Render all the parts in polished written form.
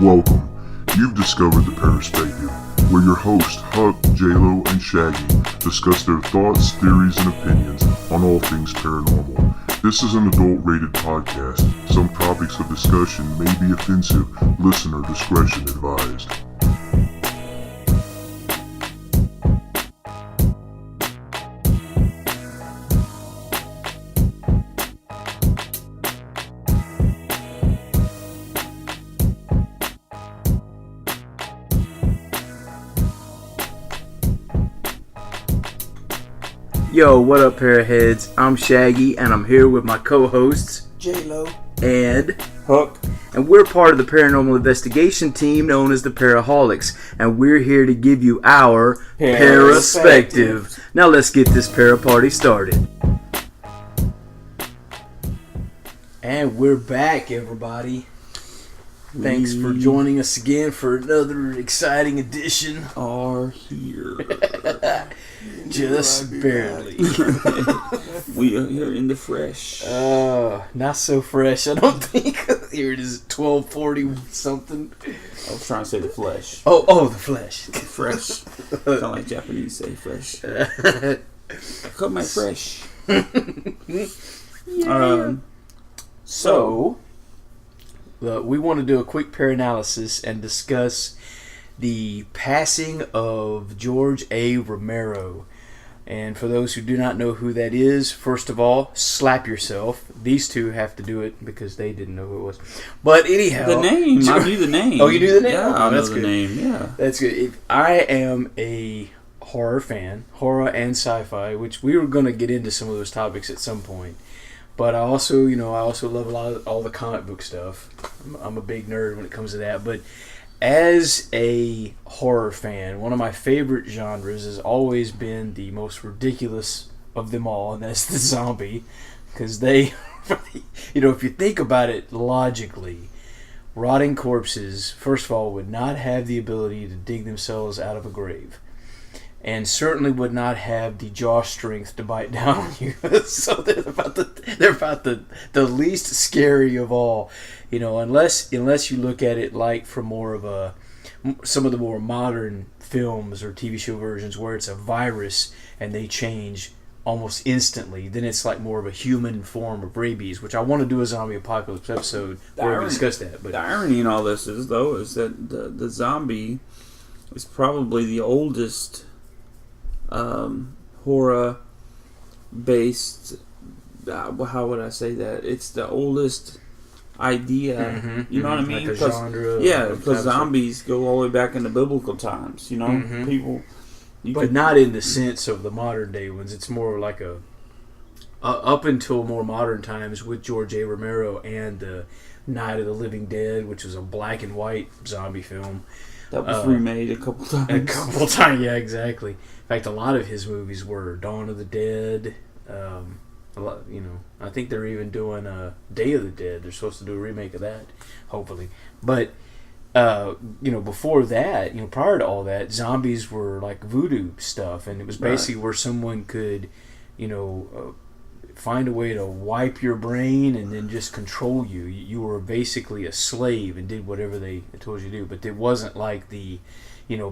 Welcome. You've discovered the Paraspective, where your hosts Huck, J-Lo, and Shaggy discuss their thoughts, theories, and opinions on all things paranormal. This is an adult-rated podcast. Some topics of discussion may be offensive. Listener discretion advised. Yo, what up, Paraheads? I'm Shaggy, and I'm here with my co-hosts, J-Lo and Huck, and we're part of the paranormal investigation team known as the Para-holiX, and we're here to give you our Paraspective. Now let's get this para party started. And we're back, everybody. Thanks for joining us again for another exciting edition. are here. Just barely. We are here in the fresh. Not so fresh, I don't think. Here it is, 12:40 something. I was trying to say the flesh. Oh, the flesh. Fresh. Sound like Japanese say fresh. I cut my fresh. Yeah. So, we want to do a quick paraanalysis and discuss the passing of George A. Romero. And for those who do not know who that is, first of all, slap yourself. These two have to do it because they didn't know who it was. But anyhow, The name. I knew the name. Oh, you knew the name? Yeah, Oh, I know that's the good. name. Yeah. That's good. I am a horror fan, horror and sci-fi, which we were going to get into some of those topics at some point. But I also love a lot of all the comic book stuff. I'm a big nerd when it comes to that. But as a horror fan, one of my favorite genres has always been the most ridiculous of them all, and that's the zombie. Because they, if you think about it logically, rotting corpses, first of all, would not have the ability to dig themselves out of a grave. And certainly would not have the jaw strength to bite down on you. So they're about the least scary of all, unless you look at it like from more of some of the more modern films or TV show versions where it's a virus and they change almost instantly. Then it's like more of a human form of rabies, which I want to do a zombie apocalypse episode where we discuss that. But the irony in all this is that the zombie is probably the oldest horror based how would I say that? It's the oldest idea, you know what I mean? Like a genre. Yeah, because zombies go all the way back into biblical times, people. But not in the sense of the modern day ones. It's more like up until more modern times with George A. Romero and the Night of the Living Dead, which was a black and white zombie film. That was remade a couple times. Yeah, exactly. In fact, a lot of his movies were Dawn of the Dead. I think they're even doing Day of the Dead. They're supposed to do a remake of that, hopefully. But before that, prior to all that, zombies were like voodoo stuff, and it was basically where someone could, find a way to wipe your brain and then just control you. You were basically a slave and did whatever they told you to do. But it wasn't like the,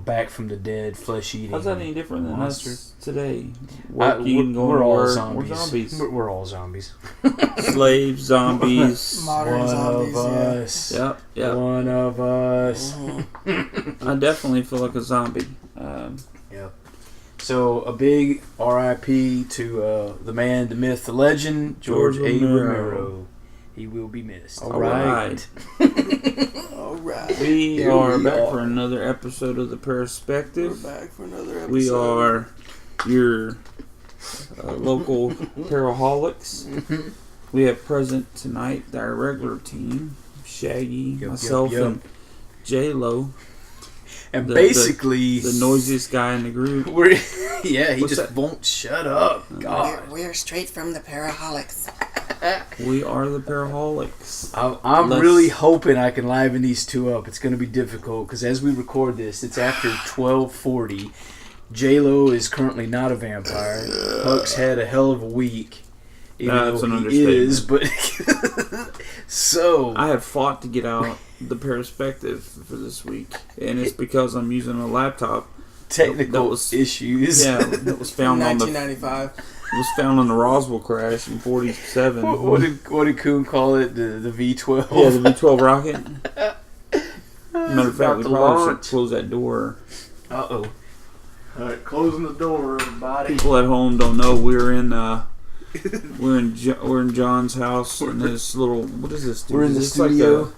back from the dead, flesh-eating. How's that any different than us today? We're all zombies. We're zombies. We're all zombies. Slaves, zombies. Modern One zombies, of us. Yep. One of us. I definitely feel like a zombie. Yep. So a big R.I.P. to the man, the myth, the legend, George A. Romero. He will be missed. All right. All right. We are back for another episode of the Paraspective. We're back for another episode. We are your local Para-holiX. We have present tonight our regular team, Shaggy, myself, and J-Lo. And basically, the noisiest guy in the group. Won't shut up. God, We're straight from the Para-holiX. We are the Para-holiX. I'm really hoping I can liven these two up. It's going to be difficult because as we record this, it's after 12:40. J-Lo is currently not a vampire. Huck's had a hell of a week. Even That's though an he is, but I have fought to get out the Paraspective for this week, and it's because I'm using a laptop. Technical issues. Yeah, that was found on the 1995. It was found on the Roswell crash in '47. What did Coon call it? The V12. Yeah, the V12 rocket. Matter of fact, About we to probably should launch. close that door. Uh-oh. All right, closing the door, everybody. People at home don't know we're in John's house in this little. What is this? We're in the It's studio. Like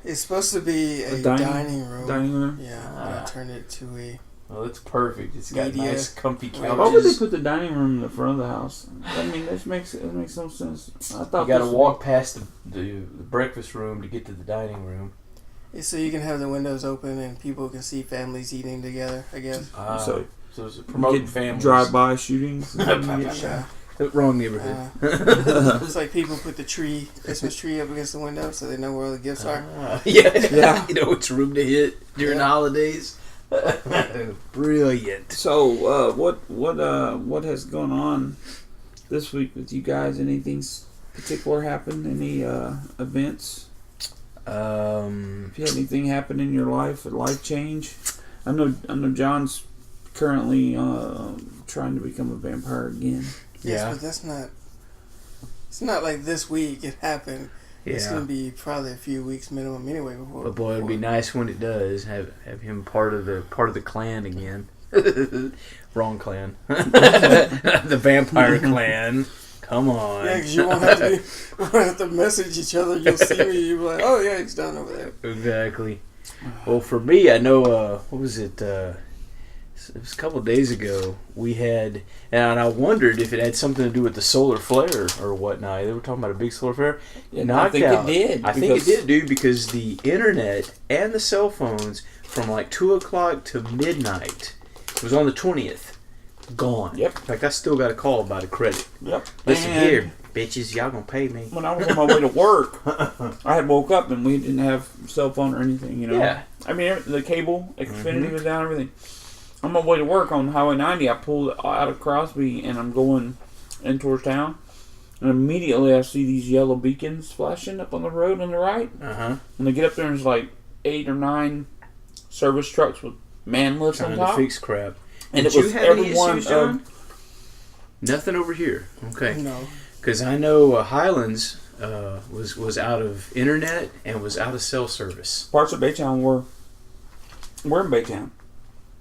It's supposed to be a dining room. dining room. Yeah, but I turned it to a. Well, it's perfect. It's got Media. nice, comfy Why Why would they couches. put the dining room in the front of the house? I mean, it makes no sense. I thought You got to this walk past the breakfast room to get to the dining room. It's so you can have the windows open and people can see families eating together, I guess. So it's promoting get families. drive-by shootings. Yeah. Wrong neighborhood. It's like people put the Christmas tree up against the window so they know where all the gifts are. Yeah. You know which room to hit during the holidays. Brilliant. So, what has gone on this week with you guys? Anything particular happened? Any events? If you had anything happen in your life, a life change? I know John's currently trying to become a vampire again. Yes, Yeah. but that's not. It's not like this week it happened. It's Yeah. gonna be probably a few weeks minimum anyway before. But boy, it'd be nice when it does have him part of the clan again. Wrong clan. The vampire clan. Come on. Yeah, because you won't have to message each other. You'll see me. You'll be like, oh yeah, he's down over there. Exactly. Well, for me, I know. What was it? It was a couple of days ago. We had, and I wondered if it had something to do with the solar flare or whatnot. They were talking about a big solar flare. I think it did. I think it did, dude, because the internet and the cell phones from like 2 o'clock to midnight, it was on the 20th, gone. Yep. In fact, I still got a call about a credit. Yep. Listen And here, bitches, y'all gonna pay me. when I was on my way to work, I had woke up and we didn't have cell phone or anything. You know. Yeah. I mean, the cable, Xfinity was down, everything. On my way to work on Highway 90, I pulled out of Crosby and I'm going in towards town. And immediately I see these yellow beacons flashing up on the road on the right. Uh-huh. And I get up there and there's like 8 or 9 service trucks with man lifts on Trying top. to fix crap. And Did it was you have any everyone issues, John? Nothing over here. Okay. No. Because I know Highlands was out of internet and was out of cell service. Parts of Baytown we're in Baytown.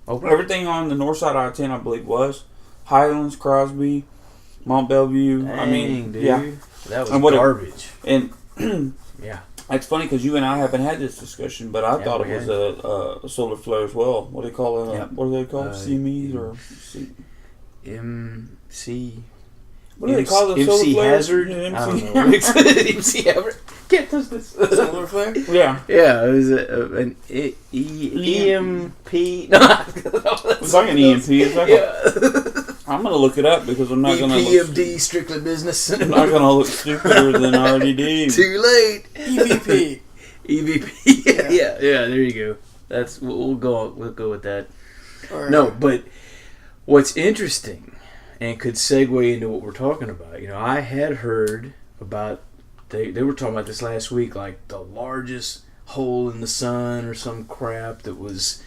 Oh, Everything on the north side of I-10, I believe, was Highlands, Crosby, Mont Bellevue. Dang, I mean, dude. yeah. That was And what it- garbage. And Yeah. it's funny because you and I haven't had this discussion, but I Yeah, thought we it was a solar flare as well. What do they call it? Yeah. What do they call it? CMEs or MC. what do they call the solar MC flares? Hazard? Yeah, I MC. don't know. MC Hazard. Can't touch this. Solar flare? Yeah, Yeah, it was an EMP. No, it's like an EMP. It's like I'm gonna look it up because I'm not gonna. EPMD, strictly business. I'm not gonna look stupider than I already did. Too late. EVP. EVP. Yeah, there you go. That's we'll go with that. Or, No, but what's interesting and could segue into what we're talking about, I had heard about, they were talking about this last week, like the largest hole in the sun or some crap that was,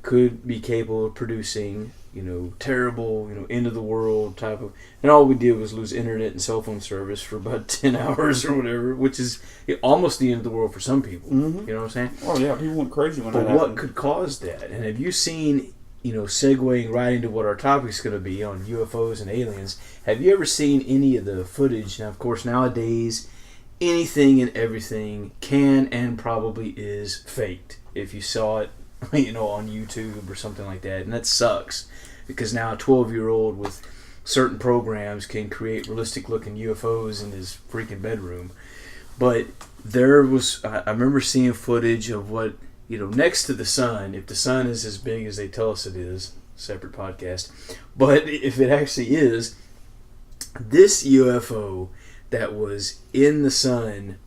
could be capable of producing, terrible, end of the world type of, and all we did was lose internet and cell phone service for about 10 hours or whatever, which is almost the end of the world for some people. Mm-hmm. You know what I'm saying? Oh yeah, people went crazy when But that what happened. could cause that? And have you seen, segueing right into what our topic's going to be on UFOs and aliens, have you ever seen any of the footage? Now, of course, nowadays, anything and everything can and probably is faked. If you saw it, on YouTube or something like that. And that sucks. Because now a 12-year-old with certain programs can create realistic-looking UFOs in his freaking bedroom. But there was, I remember seeing footage of what, next to the sun, if the sun is as big as they tell us it is, separate podcast, but if it actually is, this UFO that was in the sun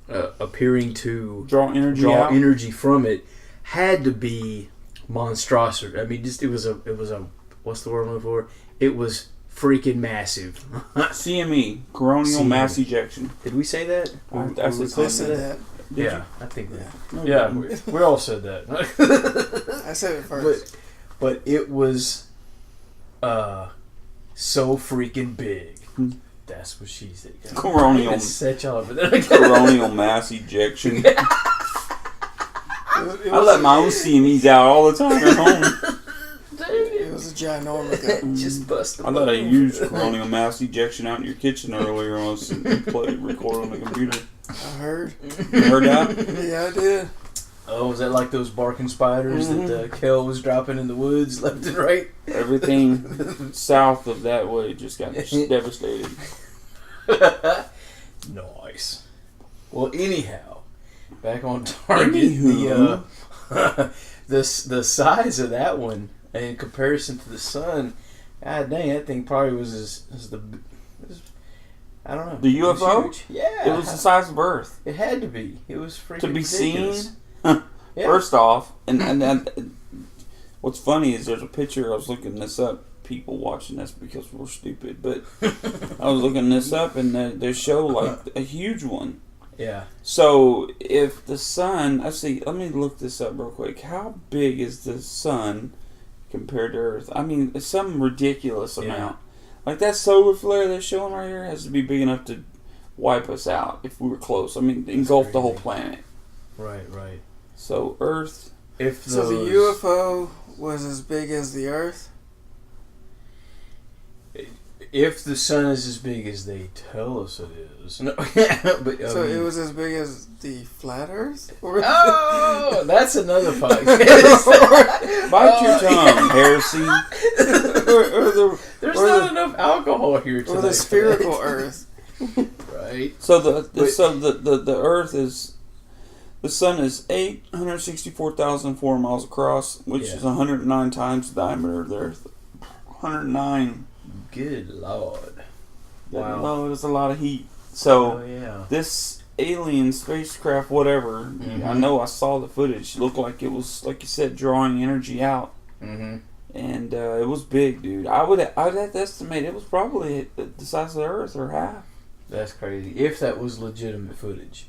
appearing to Draw energy from it had to be monstrosity. I mean, it was a what's the word I'm looking for? It was freaking massive. CME, coronal CME. mass ejection. Did we say that? That's We it. I close to said that. Did Yeah, I think that. No, Yeah, you didn't. we all said that. I said it first. But it was so freaking big. That's what she said. Coronial. Set y'all up. Coronial mass ejection. It I let my own CMEs out all the time at home. was a ginormous. Just bust the I thought I used coronial mass ejection out in your kitchen earlier when I was recording on the computer. I heard. You heard that? Yeah, I did. Oh, was that like those barking spiders that Kel was dropping in the woods left and right? Everything south of that way just got devastated. Nice. Well, anyhow, back on target. Anywho. The size of that one in comparison to the sun, god dang, that thing probably was I don't know. The It was UFO? huge. Yeah. It was the size of Earth. It had to be. It was freaking To be ridiculous. seen? Yeah. First off, and what's funny is there's a picture. I was looking this up. People watching this because we're stupid, but I was looking this up, and they show like a huge one. Yeah. So if the sun, let me look this up real quick. How big is the sun compared to Earth? I mean, it's some ridiculous amount. Like that solar flare they're showing right here has to be big enough to wipe us out if we were close. I mean, engulf the whole planet. Right. So Earth. So the UFO was as big as the Earth? If the sun is as big as they tell us it is. No, but, So it was as big as the flat Earth? Oh, that's another podcast. Bite your tongue, heresy. There's not enough alcohol here tonight. Or the spherical Earth. Right. So the Earth is, the sun is 864,004 miles across, which is 109 times the diameter of the Earth. 109. Good Lord. Wow. No, there's a lot of heat. So this alien spacecraft, whatever, I know I saw the footage. It looked like it was, like you said, drawing energy out. Mm-hmm. And it was big, dude. I'd have to estimate it was probably the size of the Earth or half. That's crazy. If that was legitimate footage.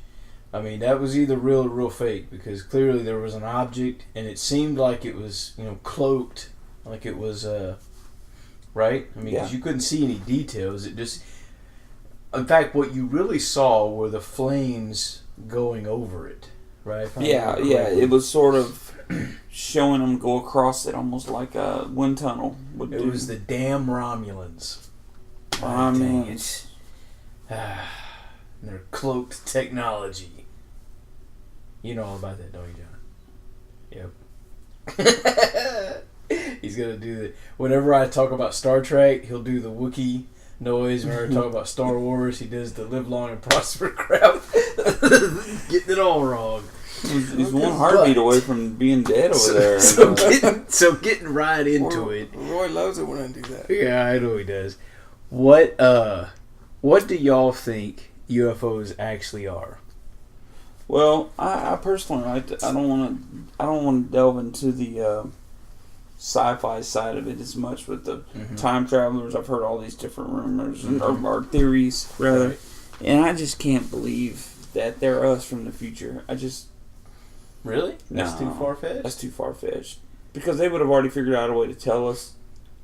I mean, that was either real or real fake, because clearly there was an object, and it seemed like it was, cloaked, like it was, right? I mean, because you couldn't see any details. It just, in fact, what you really saw were the flames going over it, right? Yeah. It was sort of showing them go across it, almost like a wind tunnel would do. It was the damn Romulans. Romulans. Their cloaked technology. You know all about that, don't you, John? Yep. He's gonna do the. Whenever I talk about Star Trek, he'll do the Wookiee noise. Whenever I talk about Star Wars, he does the live long and prosper crap. Getting it all wrong. He's one heartbeat away from being dead over there. So getting right into it. Roy loves it when I do that. Yeah, I know he does. What do y'all think UFOs actually are? Well, I personally, I don't want to delve into the sci-fi side of it as much with the time travelers. I've heard all these different rumors or theories rather, and I just can't believe that they're us from the future. Really? That's too far-fetched? That's too far-fetched. Because they would have already figured out a way to tell us,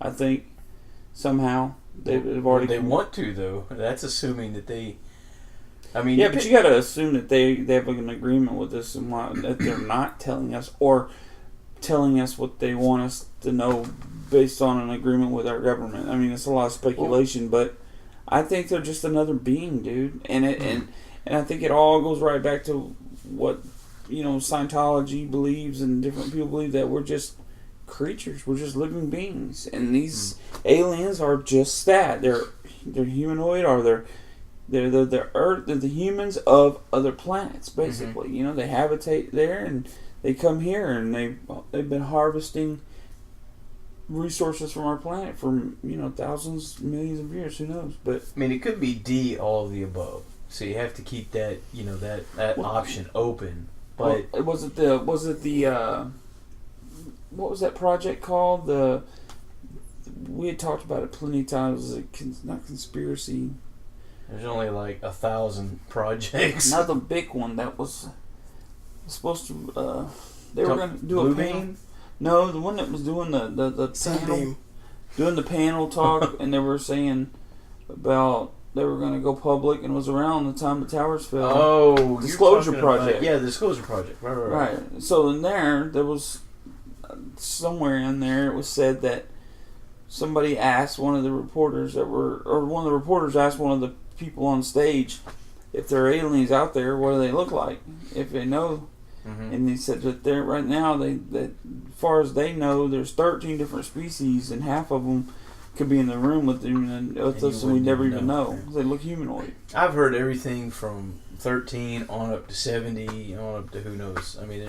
I think, somehow. They want to, though. That's assuming that they... I mean... Yeah, but you got to assume that they have an agreement with us and that they're not telling us, or telling us what they want us to know based on an agreement with our government. I mean, it's a lot of speculation, but I think they're just another being, dude. And and I think it all goes right back to what... Scientology believes, and different people believe, that we're just creatures. We're just living beings, and these aliens are just that. They're humanoid, or they're the Earth. They're the humans of other planets, basically. They habitate there, and they come here, and they've been harvesting resources from our planet for thousands, millions of years. Who knows? But I mean, it could be all of the above. So you have to keep that that option open. But was it the what was that project called? We had talked about it plenty of times. Not conspiracy. There's only like 1,000 projects. Not the big one. That was supposed to. They were going to do Blue a panel. Beam? No, the one that was doing the panel, Sunbeam. doing the panel talk, and they were saying about they were going to go public, and it was around the time the towers fell. Oh, Disclosure you're talking Project. About, yeah, the Disclosure Project. Right. Right. So in there was somewhere in there it was said that somebody asked one of the reporters one of the reporters asked one of the people on stage if there are aliens out there, what do they look like? If they know. Mm-hmm. And they said that there right now, as far as they know, there's 13 different species, and half of them could be in the room with us, and we never even know. They look humanoid. I've heard everything from 13 on up to 70, on up to who knows. I mean,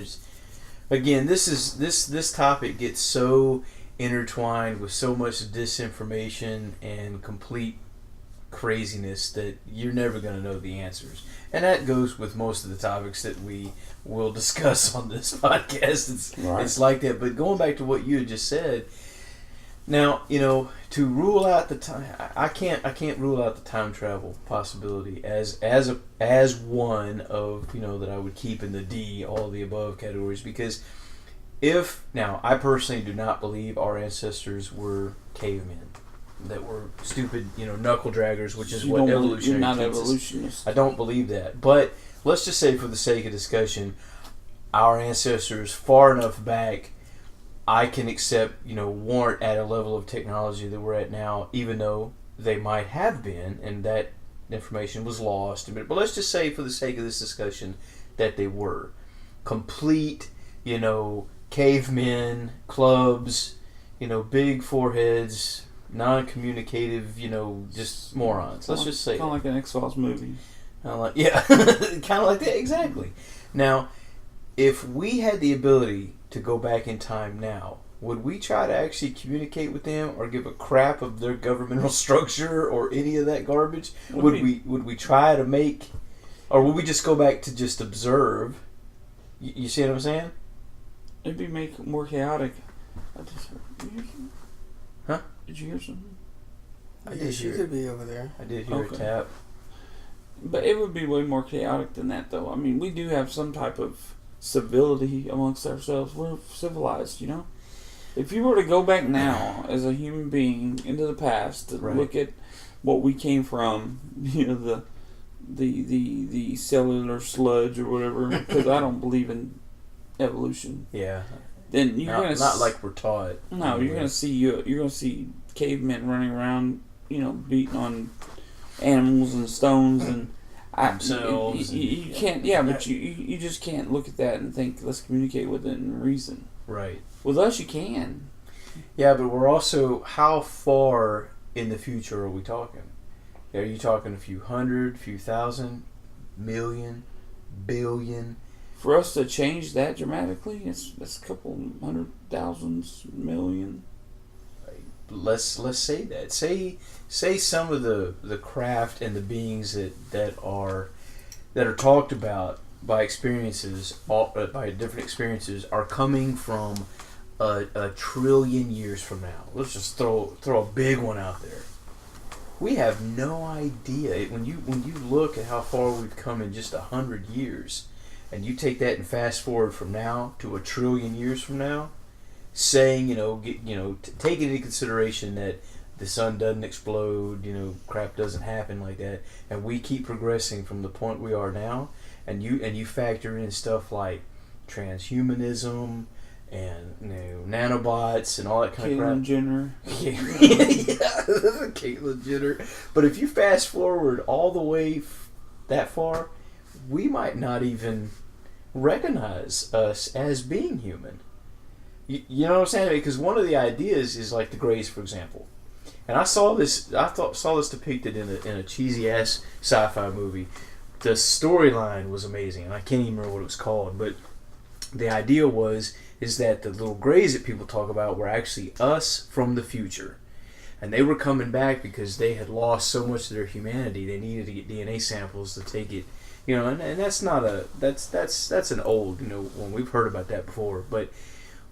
this topic gets so intertwined with so much disinformation and complete craziness that you're never going to know the answers. And that goes with most of the topics that we will discuss on this podcast. It's like that. But going back to what you had just said, now, to rule out the time, I can't rule out the time travel possibility as one of, that I would keep in the D, all of the above categories, because I personally do not believe our ancestors were cavemen that were stupid, knuckle draggers, which is what evolutionary. You're not evolutionist. I don't believe that, but let's just say, for the sake of discussion, our ancestors far enough back, I can accept, weren't at a level of technology that we're at now, even though they might have been, and that information was lost. But let's just say, for the sake of this discussion, that they were complete, cavemen, clubs, big foreheads, non-communicative, just morons. Let's just say kind of like an X-Files movie. kind of like that, exactly. Now, if we had the ability to go back in time now, would we try to actually communicate with them, or give a crap of their governmental structure or any of that garbage? Would we try to make, or would we just go back to just observe? You see what I'm saying? It'd be more chaotic. Did you hear something? Huh? Did you hear something? I did she hear could be over there. I did hear a tap. But it would be way more chaotic than that, though. I mean, we do have some type of civility amongst ourselves. We're civilized, If you were to go back now as a human being into the past to look at what we came from, the cellular sludge or whatever, because I don't believe in evolution. Yeah. Then you're gonna not like we're taught. No, you're gonna see cavemen running around, beating on animals and stones and themselves. You can't. Yeah, but you just can't look at that and think, let's communicate with it and reason. Right. With us, you can. Yeah, but we're also, how far in the future are we talking? Are you talking a few hundred, few thousand, million, billion? For us to change that dramatically, it's a couple 100,000 million. Let's say that. Say some of the craft and the beings that are talked about by different experiences are coming from a trillion years from now. Let's just throw a big one out there. We have no idea. When you look at how far we've come in just 100 years, and you take that and fast forward from now to a trillion years from now, saying, taking into consideration that the sun doesn't explode, crap doesn't happen like that, and we keep progressing from the point we are now, and you factor in stuff like transhumanism and nanobots and all that kind of crap. Caitlyn Jenner. Caitlyn Jenner. But if you fast forward all the way that far, we might not even recognize us as being human. You know what I'm saying? Because one of the ideas is like the Greys, for example. And I saw this depicted in a cheesy ass sci-fi movie. The storyline was amazing, and I can't even remember what it was called. But the idea is that the little Greys that people talk about were actually us from the future, and they were coming back because they had lost so much of their humanity. They needed to get DNA samples to take it. And that's not that's an old one. We've heard about that before. But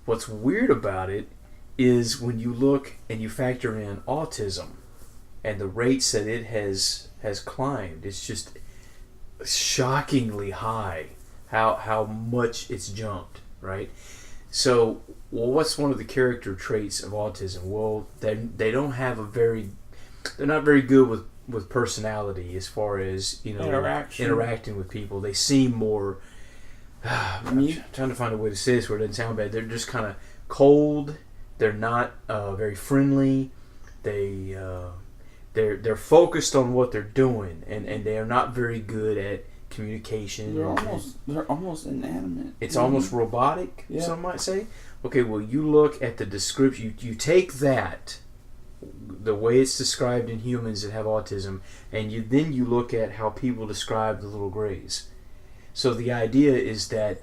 what's weird about it is when you look and you factor in autism and the rates that it has climbed, it's just shockingly high how much it's jumped, right? So, well, what's one of the character traits of autism? Well, they don't have they're not very good with personality as far as, you know, interacting with people. They seem more, I'm trying to find a way to say this where it doesn't sound bad. They're just kind of cold. They're not very friendly. They're focused on what they're doing, and they are not very good at communication. They're almost inanimate. It's almost robotic, some might say. Okay, well, you look at the description. You take that, the way it's described in humans that have autism, and then you look at how people describe the little grays. So the idea is that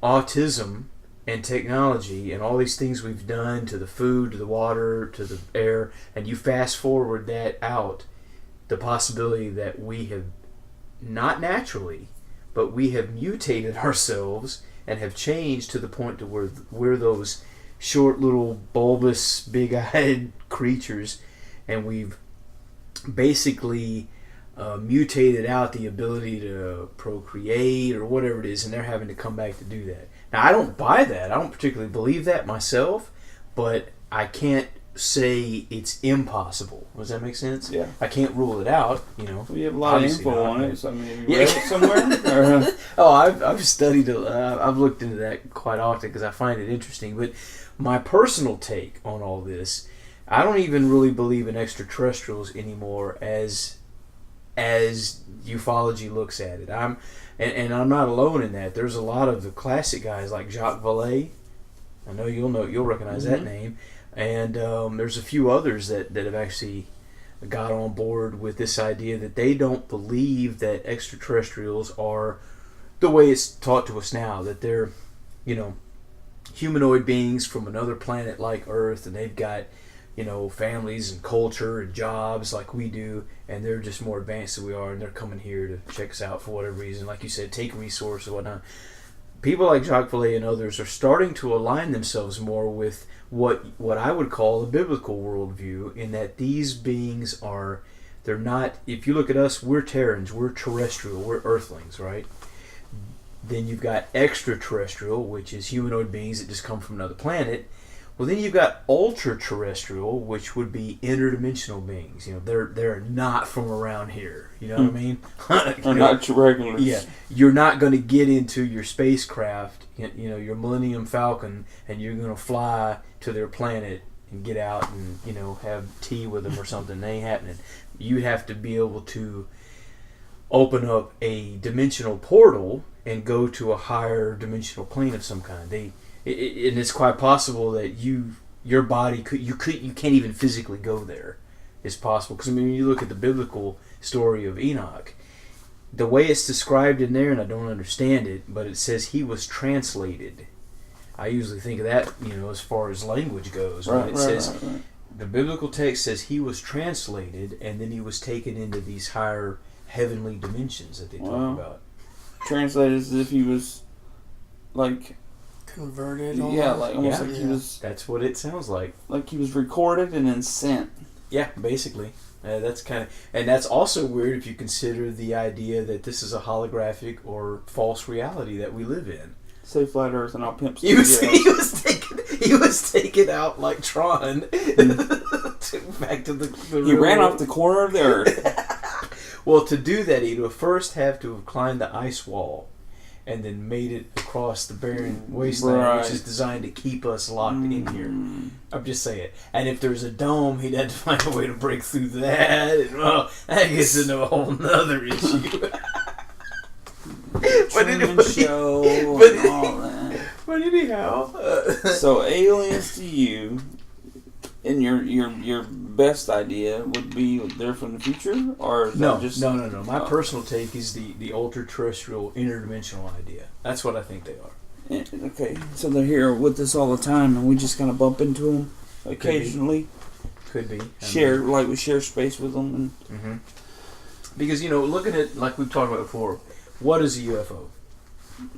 autism and technology and all these things we've done to the food, to the water, to the air, and you fast forward that out, the possibility that we have, not naturally, but we have mutated ourselves and have changed to the point to where we're those short little bulbous big-eyed creatures, and we've basically mutated out the ability to procreate or whatever it is, and they're having to come back to do that. Now, I don't buy that. I don't particularly believe that myself, but I can't say it's impossible. Does that make sense? Yeah. I can't rule it out, you know. We have a lot of info on it, so I mean, have you read it somewhere? Oh, I've studied it. I've looked into that quite often because I find it interesting. But my personal take on all this, I don't even really believe in extraterrestrials anymore as ufology looks at it. And I'm not alone in that. There's a lot of the classic guys like Jacques Vallée. I know you'll recognize that name. And there's a few others that have actually got on board with this idea that they don't believe that extraterrestrials are the way it's taught to us now, that they're, you know, humanoid beings from another planet like Earth, and they've got, you know, families and culture and jobs like we do, and they're just more advanced than we are, and they're coming here to check us out for whatever reason, like you said, take resources and whatnot. People like Jacques Vallée and others are starting to align themselves more with what I would call a biblical worldview, in that these beings they're not, if you look at us, we're Terrans, we're terrestrial, we're earthlings, right? Then you've got extraterrestrial, which is humanoid beings that just come from another planet. Well, then you've got ultra-terrestrial, which would be interdimensional beings. You know, they're not from around here. You know what I mean? They're not regulars. Yeah, you're not going to get into your spacecraft, you know, your Millennium Falcon, and you're going to fly to their planet and get out and, you know, have tea with them or something. That ain't happening. You have to be able to open up a dimensional portal and go to a higher dimensional plane of some kind. And it's quite possible that your body you can't even physically go there. It's possible, because I mean, when you look at the biblical story of Enoch, the way it's described in there, and I don't understand it, but it says he was translated. I usually think of that, you know, as far as language goes. Right. The biblical text says he was translated, and then he was taken into these higher heavenly dimensions that they talk about. Translated as if he was like converted. Yeah, like almost like he was. That's what it sounds like. Like he was recorded and then sent. Yeah, basically. That's kind of, and that's also weird if you consider the idea that this is a holographic or false reality that we live in. Say flat Earth and I'll pimp. He was taken out like Tron. Back to the He ran off the corner of the Earth. Well, to do that, he'd first have to have climbed the ice wall and then made it across the barren wasteland, which is designed to keep us locked in here. I'm just saying. And if there's a dome, he'd have to find a way to break through that. And, well, that gets into a whole nother issue. But anyhow. So aliens to you, and your best idea would be they're from the future, or is no? My personal take is the ultra-terrestrial interdimensional idea. That's what I think they are. Okay, so they're here with us all the time, and we just kind of bump into them occasionally. Could be. We share space with them, and because, you know, looking at, like we've talked about before, what is a UFO?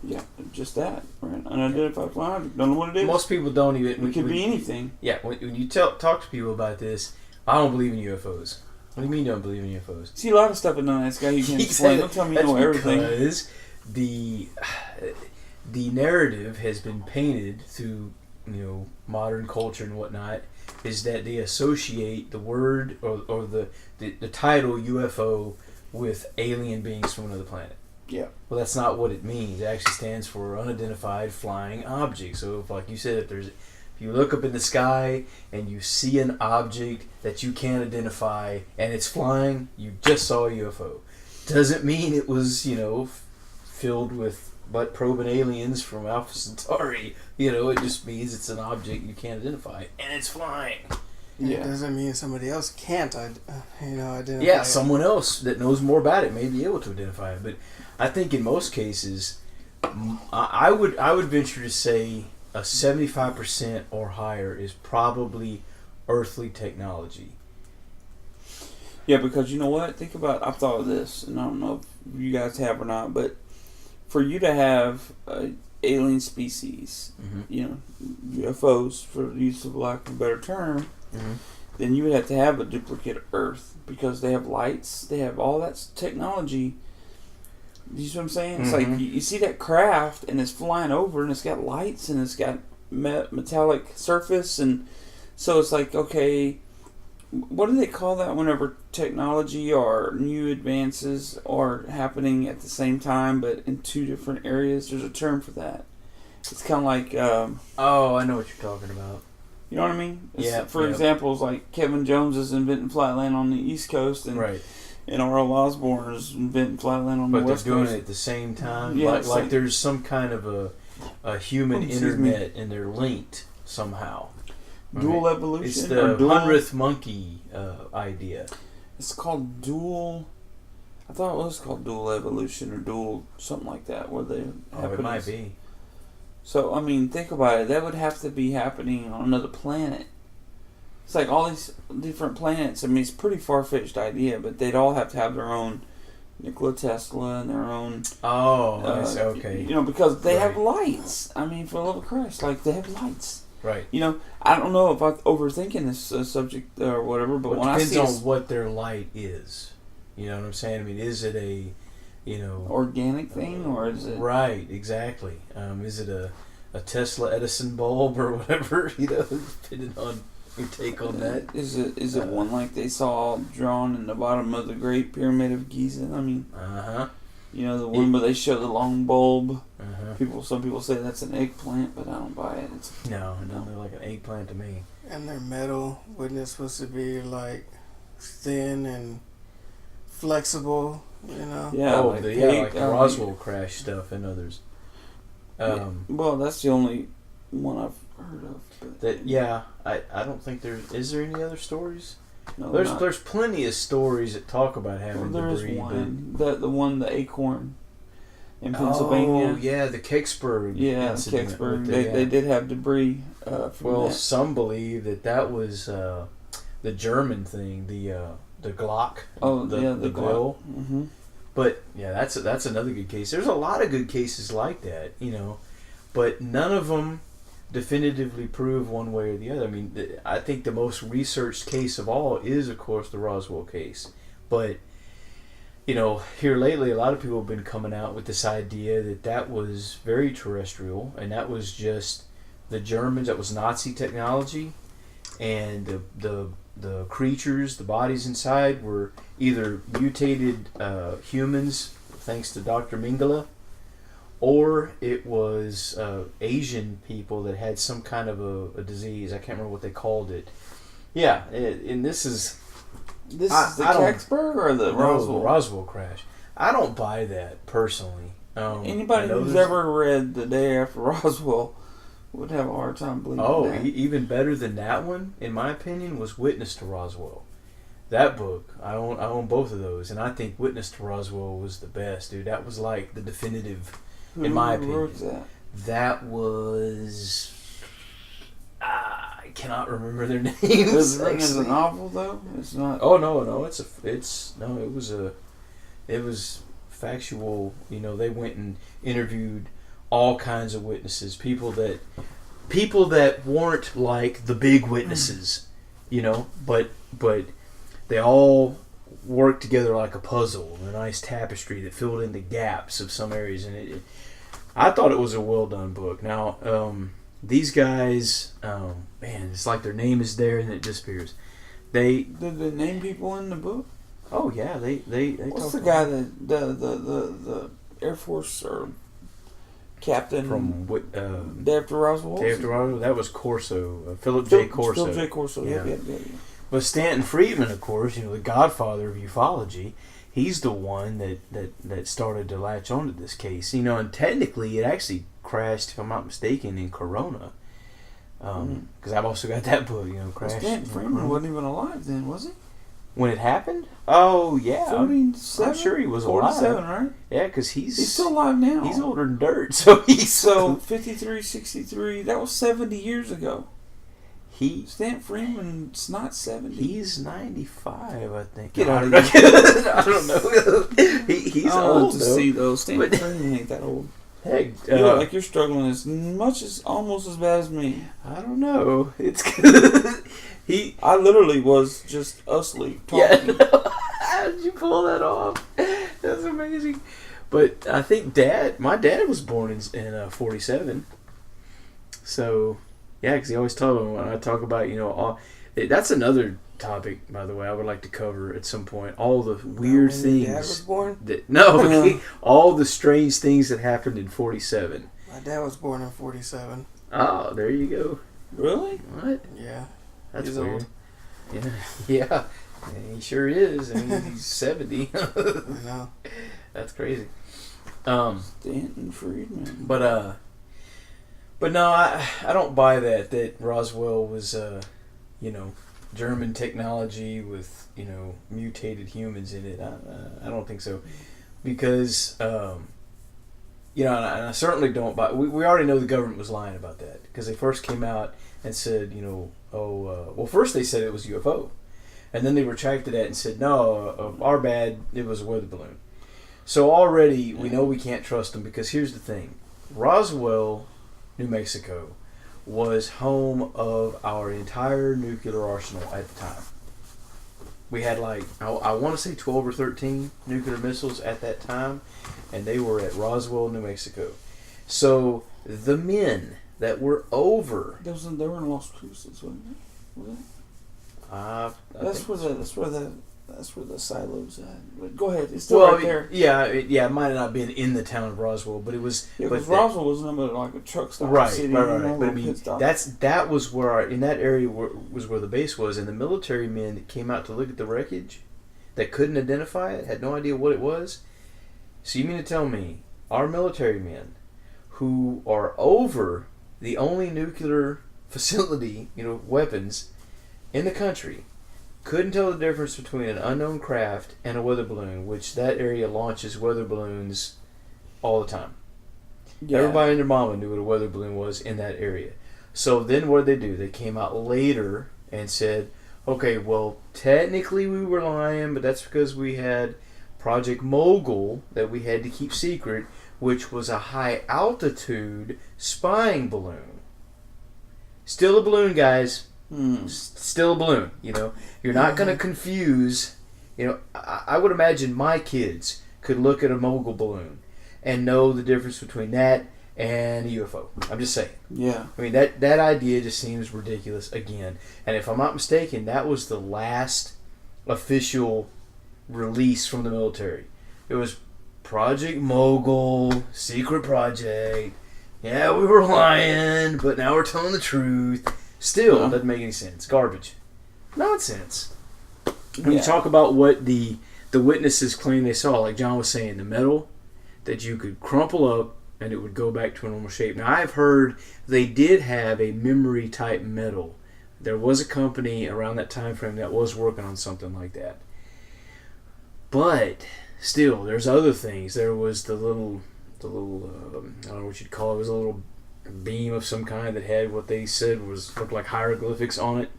Yeah, just that, right? Unidentified flying. Don't know what it is. Most people don't even. It could be anything. Yeah, when you talk to people about this, I don't believe in UFOs. What do you mean you don't believe in UFOs? See, a lot of stuff in that guy you can't explain. Don't tell me you know everything. Because the narrative has been painted through modern culture and whatnot, is that they associate the word or the title UFO with alien beings from another planet. Yeah. Well, that's not what it means. It actually stands for unidentified flying object. So, if, like you said, if you look up in the sky and you see an object that you can't identify and it's flying, you just saw a UFO. Doesn't mean it was, filled with butt-probing aliens from Alpha Centauri. It just means it's an object you can't identify and it's flying. Yeah. It doesn't mean somebody else can't, identify. Yeah, someone else that knows more about it may be able to identify it. But I think in most cases, I would venture to say a 75% or higher is probably earthly technology. Yeah, because you know what? Think about, I've thought of this, and I don't know if you guys have or not, but for you to have alien species, UFOs, for the use of lack of a better term, then you would have to have a duplicate Earth, because they have lights, they have all that technology. You see what I'm saying? It's like you see that craft and it's flying over and it's got lights and it's got metallic surface, and so it's like, okay, what do they call that whenever technology or new advances are happening at the same time but in two different areas? There's a term for that. It's kind of like oh, I know what you're talking about. You know what I mean? For example, it's like Kevin Jones is inventing Flatland on the East Coast, and right. And R.L. Osborne is inventing Flatland on the West Coast. But they're doing it at the same time? Yeah, like there's some kind of a human internet and they're linked somehow. Dual evolution? It's the 100th monkey idea. It's called dual... I thought it was called dual evolution or dual something like that. Where they it might be. So, I mean, think about it. That would have to be happening on another planet. It's like all these different planets. I mean, it's a pretty far-fetched idea, but they'd all have to have their own Nikola Tesla and their own... Oh, okay. Because they have lights. I mean, for the love of Christ, they have lights. Right. I don't know if I'm overthinking this subject or whatever, but when I see... It depends on what their light is. You know what I'm saying? I mean, is it a, organic thing, or is it... Right, exactly. Is it a Tesla Edison bulb or whatever, depending on your take on that. Is it one like they saw drawn in the bottom of the Great Pyramid of Giza? I mean... the one where they show the long bulb. Some people say that's an eggplant, but I don't buy it. No, it doesn't look like an eggplant to me. And their metal, wasn't it supposed to be thin and flexible? Yeah, like the Roswell crash stuff and others. Well, that's the only one I've heard of. I don't think is there any other stories? No, there's plenty of stories that talk about having there debris. Is one. The acorn in Pennsylvania. Oh yeah, the Kecksburg. Yeah, Kecksburg. They did have debris. Some believe that was the German thing, the Glock. Oh, the Glock. But yeah, that's another good case. There's a lot of good cases like that, but none of them definitively prove one way or the other. I mean, I think the most researched case of all is, of course, the Roswell case. But here lately, a lot of people have been coming out with this idea that was very terrestrial, and that was just the Germans. That was Nazi technology, and the creatures, the bodies inside, were either mutated humans, thanks to Dr. Mengele, or it was Asian people that had some kind of a disease. I can't remember what they called it. Yeah, and this is the Kecksburg or the Roswell? The Roswell crash. I don't buy that personally. Anybody who's ever read The Day After Roswell would have a hard time believing that. Even better than that one, in my opinion, was Witness to Roswell. That book, I own both of those, and I think Witness to Roswell was the best, dude. That was like the definitive, in my opinion. Who wrote that? That was... I cannot remember their names. Is it written as a novel, though? It's not... Oh, no, it was factual. They went and interviewed all kinds of witnesses, people that weren't like the big witnesses, but they all worked together like a puzzle, a nice tapestry that filled in the gaps of some areas. And I thought it was a well done book. Now, these guys, man, it's like their name is there and it disappears. Did they name people in the book? Oh yeah, they What's the guy that the Air Force or captain from Day After Roswell? Day After Roswell. That was Corso, Philip J. Corso. Philip J. Corso. Yeah. But Stanton Friedman, of course, the godfather of ufology, he's the one that started to latch onto this case. And technically it actually crashed, if I'm not mistaken, in Corona. Because I've also got that book, crashed. Stanton Friedman wasn't even alive then, was he? When it happened? Oh, yeah. 47? I'm sure he was 47, alive. right? Yeah, because he's still alive now. He's older than dirt, so he's... So, 53, 63, that was 70 years ago. Stanton Friedman's not 70. He's 95, I think. Get out of here. I don't know. He's old, to though. see, though. Stanton Friedman ain't that old. Heck, you look like you're struggling almost as bad as me. I don't know. It's I literally was just asleep talking. Yeah, how did you pull that off? That's amazing. But I think my dad was born in 47. So, yeah, because he always told me when I talk about, that's another topic, by the way, I would like to cover at some point. All the weird things. Your dad was born? All the strange things that happened in 47. My dad was born in 47. Oh, there you go. Really? What? Yeah. That's He's weird. Old. Yeah. He sure is. I mean, he's 70. I know. That's crazy. Stanton Friedman. But no, I don't buy that Roswell was German technology with mutated humans in it. I don't think so, because and I certainly don't buy. We already know the government was lying about that, because they first came out and said well, first they said it was UFO, and then they retracted that and said no, our bad, it was a weather balloon. So already we know we can't trust them, because here's the thing: Roswell, New Mexico, was home of our entire nuclear arsenal at the time. We had I want to say 12 or 13 nuclear missiles at that time, and they were at Roswell, New Mexico. So the men that were over... They were in Las Cruces, wasn't it? That's where the silos at. But go ahead, it's still right there. Yeah, it might have not been in the town of Roswell, but it was. Yeah, because Roswell was numbered like a truck stop. Right. But I mean, that was where in that area was where the base was, and the military men that came out to look at the wreckage, that couldn't identify it, had no idea what it was. So you mean to tell me our military men, who are over the only nuclear facility, weapons in the country, couldn't tell the difference between an unknown craft and a weather balloon, which that area launches weather balloons all the time. Yeah. Everybody and their mama knew what a weather balloon was in that area. So then what did they do? They came out later and said, okay, well, technically we were lying, but that's because we had Project Mogul that we had to keep secret, which was a high altitude spying balloon. Still a balloon, guys. Still a balloon, You're not going to confuse, I would imagine my kids could look at a Mogul balloon and know the difference between that and a UFO. I'm just saying. Yeah. I mean, that idea just seems ridiculous again. And if I'm not mistaken, that was the last official release from the military. It was Project Mogul, secret project. Yeah, we were lying, but now we're telling the truth. Still, doesn't make any sense. Garbage. Nonsense. When you talk about what the witnesses claim they saw, like John was saying, the metal that you could crumple up and it would go back to a normal shape. Now, I've heard they did have a memory type metal. There was a company around that time frame that was working on something like that. But still, there's other things. There was the little I don't know what you'd call it. It was a little beam of some kind that had what they said looked like hieroglyphics on it.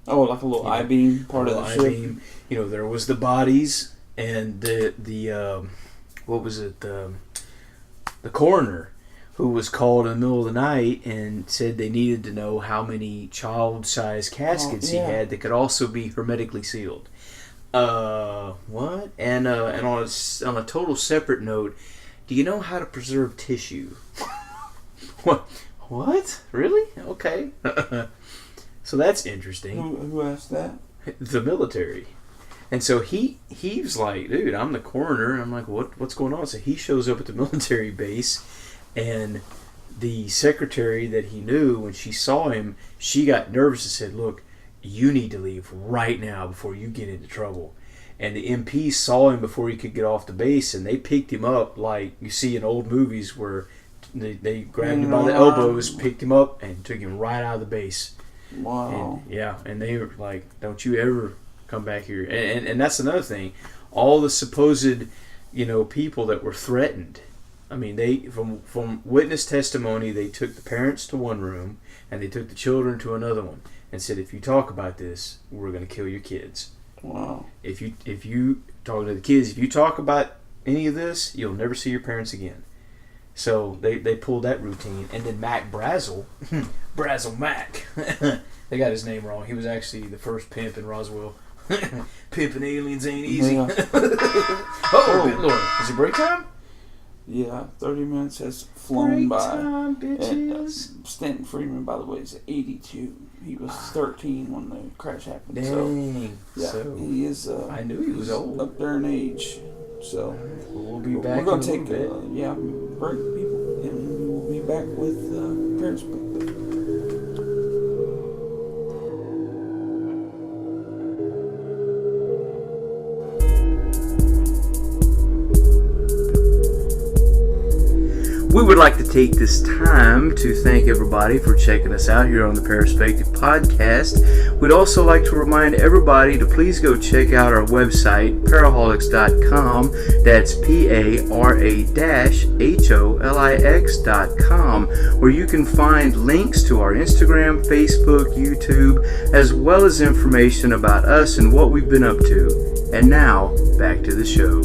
Oh, like a little I-beam part of the ship. I-beam. There was the bodies and the what was it? The coroner, who was called in the middle of the night and said they needed to know how many child-sized caskets he had that could also be hermetically sealed. What? And on a total separate note, do you know how to preserve tissue? What? Really? Okay. So that's interesting. Who asked that? The military. And so he's like, dude, I'm the coroner. And I'm like, what's going on? So he shows up at the military base, and the secretary that he knew, when she saw him, she got nervous and said, look, you need to leave right now before you get into trouble. And the MP saw him before he could get off the base, and they picked him up like you see in old movies where they grabbed him by the elbows, picked him up, and took him right out of the base. Wow. And they were like, don't you ever come back here. And that's another thing. All the supposed, people that were threatened. I mean, they from witness testimony, they took the parents to one room, and they took the children to another one, and said, if you talk about this, we're going to kill your kids. Wow. If you talk to the kids, if you talk about any of this, you'll never see your parents again. So they pulled that routine. And then Mac Brazel, Brazel Mac, they got his name wrong. He was actually the first pimp in Roswell. Pimping aliens ain't easy. Yeah. Good Lord. Is it break time? Yeah, 30 minutes has flown by. Time, And, bitches. Stanton Friedman, by the way, is 82. He was 13 when the crash happened. Dang. So, yeah, So, he is. I knew he was old. Up there in age. So We'll be back we're going to in a take little bit. break, people, and we will be back with Paraspective. We would like to take this time to thank everybody for checking us out here on the Paraspective podcast. We'd also like to remind everybody to please go check out our website, Para-holiX.com. That's Para-holiX.com, where you can find links to our Instagram, Facebook, YouTube, as well as information about us and what we've been up to. And now, back to the show.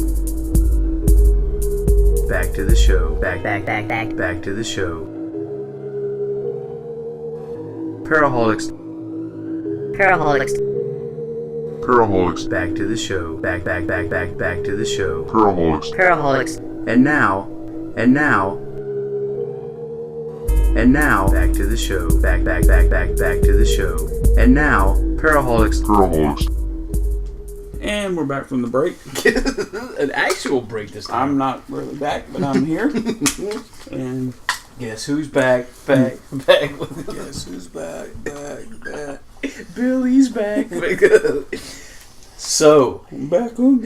Back to the show. Back to the show. Para-holiX. Para-holiX. Back to the show. Back to the show. Para-holiX. And now, back to the show. Back to the show. And now, Para-holiX. Para-holiX. And we're back from the break. An actual break this time. I'm not really back, but I'm here. And Guess who's back with Guess who's back. Billy's back. So, I'm back on.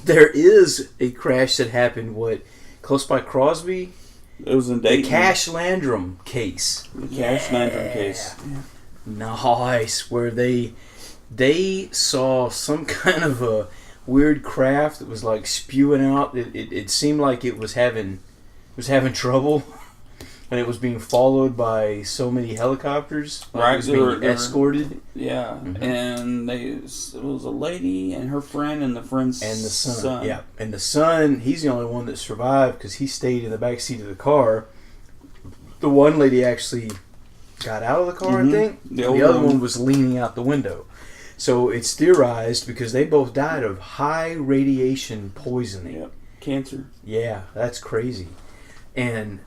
there is a crash that happened, close by Crosby? It was in The Dayton. Cash Landrum case. The Cash Landrum case. Yeah. Nice, where they saw some kind of a weird craft that was like spewing out. It seemed like it was having trouble, and it was being followed by so many helicopters. Like Right, it was they being were escorted. Yeah, Mhm. and it was a lady and her friend and the friend's And the son. Yeah, and the son, he's the only one that survived because he stayed in the back seat of the car. The one lady actually got out of the car, Mhm. I think. The The older other one. one was leaning out the window. So it's theorized because they both died of high radiation poisoning. Yep. Cancer. Yeah, that's crazy. And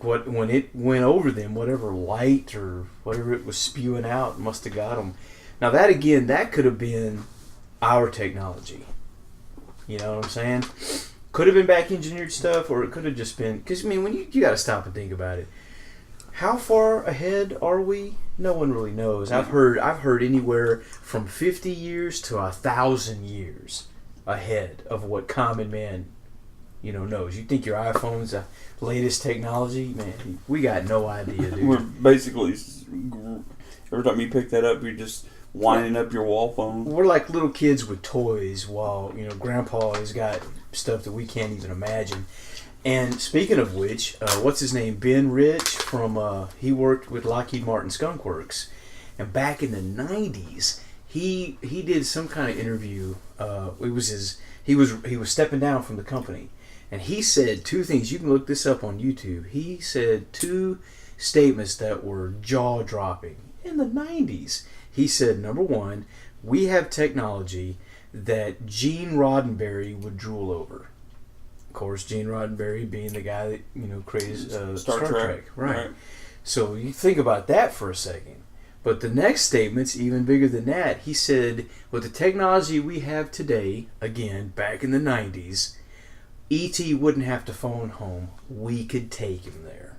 when it went over them, whatever light or whatever it was spewing out must have got them. Now that could have been our technology. You know what I'm saying? Could have been back engineered stuff, or it could have just been, because I mean, when you got to stop and think about it. How far ahead are we? No one really knows. I've heard anywhere from 50 years to 1,000 years ahead of what common man, knows. You think your iPhone's the latest technology? Man, we got no idea, dude. We're basically, every time you pick that up, you're just winding up your wall phone. We're like little kids with toys, while Grandpa has got stuff that we can't even imagine. And speaking of which, what's his name? Ben Rich he worked with Lockheed Martin Skunk Works, and back in the 90s, he did some kind of interview. He was stepping down from the company, and he said two things. You can look this up on YouTube. He said two statements that were jaw dropping in the 90s. He said, number one, we have technology that Gene Roddenberry would drool over. Of course, Gene Roddenberry being the guy that created Star Trek. Right. So you think about that for a second. But the next statement's even bigger than that. He said, with the technology we have today, again, back in the 90s, E.T. wouldn't have to phone home. We could take him there.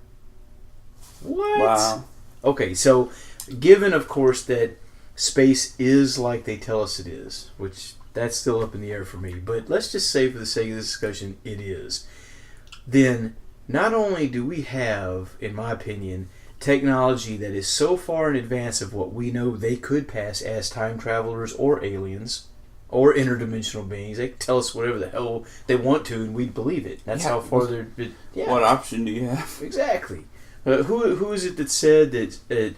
What? Wow. Okay, so given, of course, that space is like they tell us it is, which that's still up in the air for me, but let's just say for the sake of this discussion, it is. Then, not only do we have, in my opinion, technology that is so far in advance of what we know they could pass as time travelers or aliens or interdimensional beings. They can tell us whatever the hell they want to, and we'd believe it. That's how far they're... Yeah. What option do you have? Exactly. Who is it that said that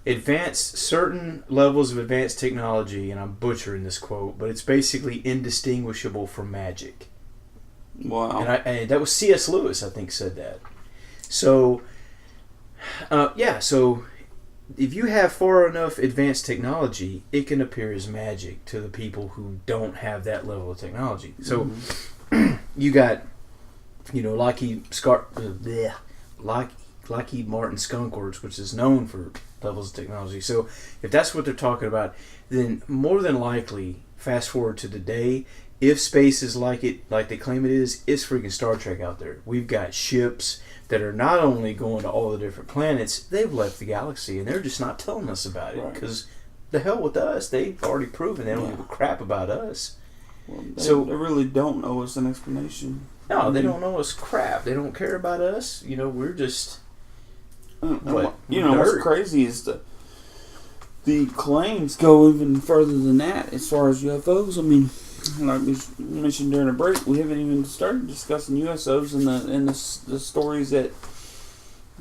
advanced certain levels of advanced technology, and I'm butchering this quote, but it's basically indistinguishable from magic. Wow. And that was C.S. Lewis, I think, said that. So, so if you have far enough advanced technology, it can appear as magic to the people who don't have that level of technology. So, you got, Lockheed Martin Skunk Works, which is known for levels of technology. So if that's what they're talking about, then more than likely, fast forward to today, if space is like they claim it is, it's freaking Star Trek out there. We've got ships that are not only going to all the different planets, they've left the galaxy, and they're just not telling us about it, because the hell with us, they've already proven they don't give a crap about us. Well, they really don't owe us an explanation. No, they don't know us crap. They don't care about us. We're just... what's crazy is the claims go even further than that as far as UFOs. I mean, like we mentioned during the break, we haven't even started discussing USOs and the stories that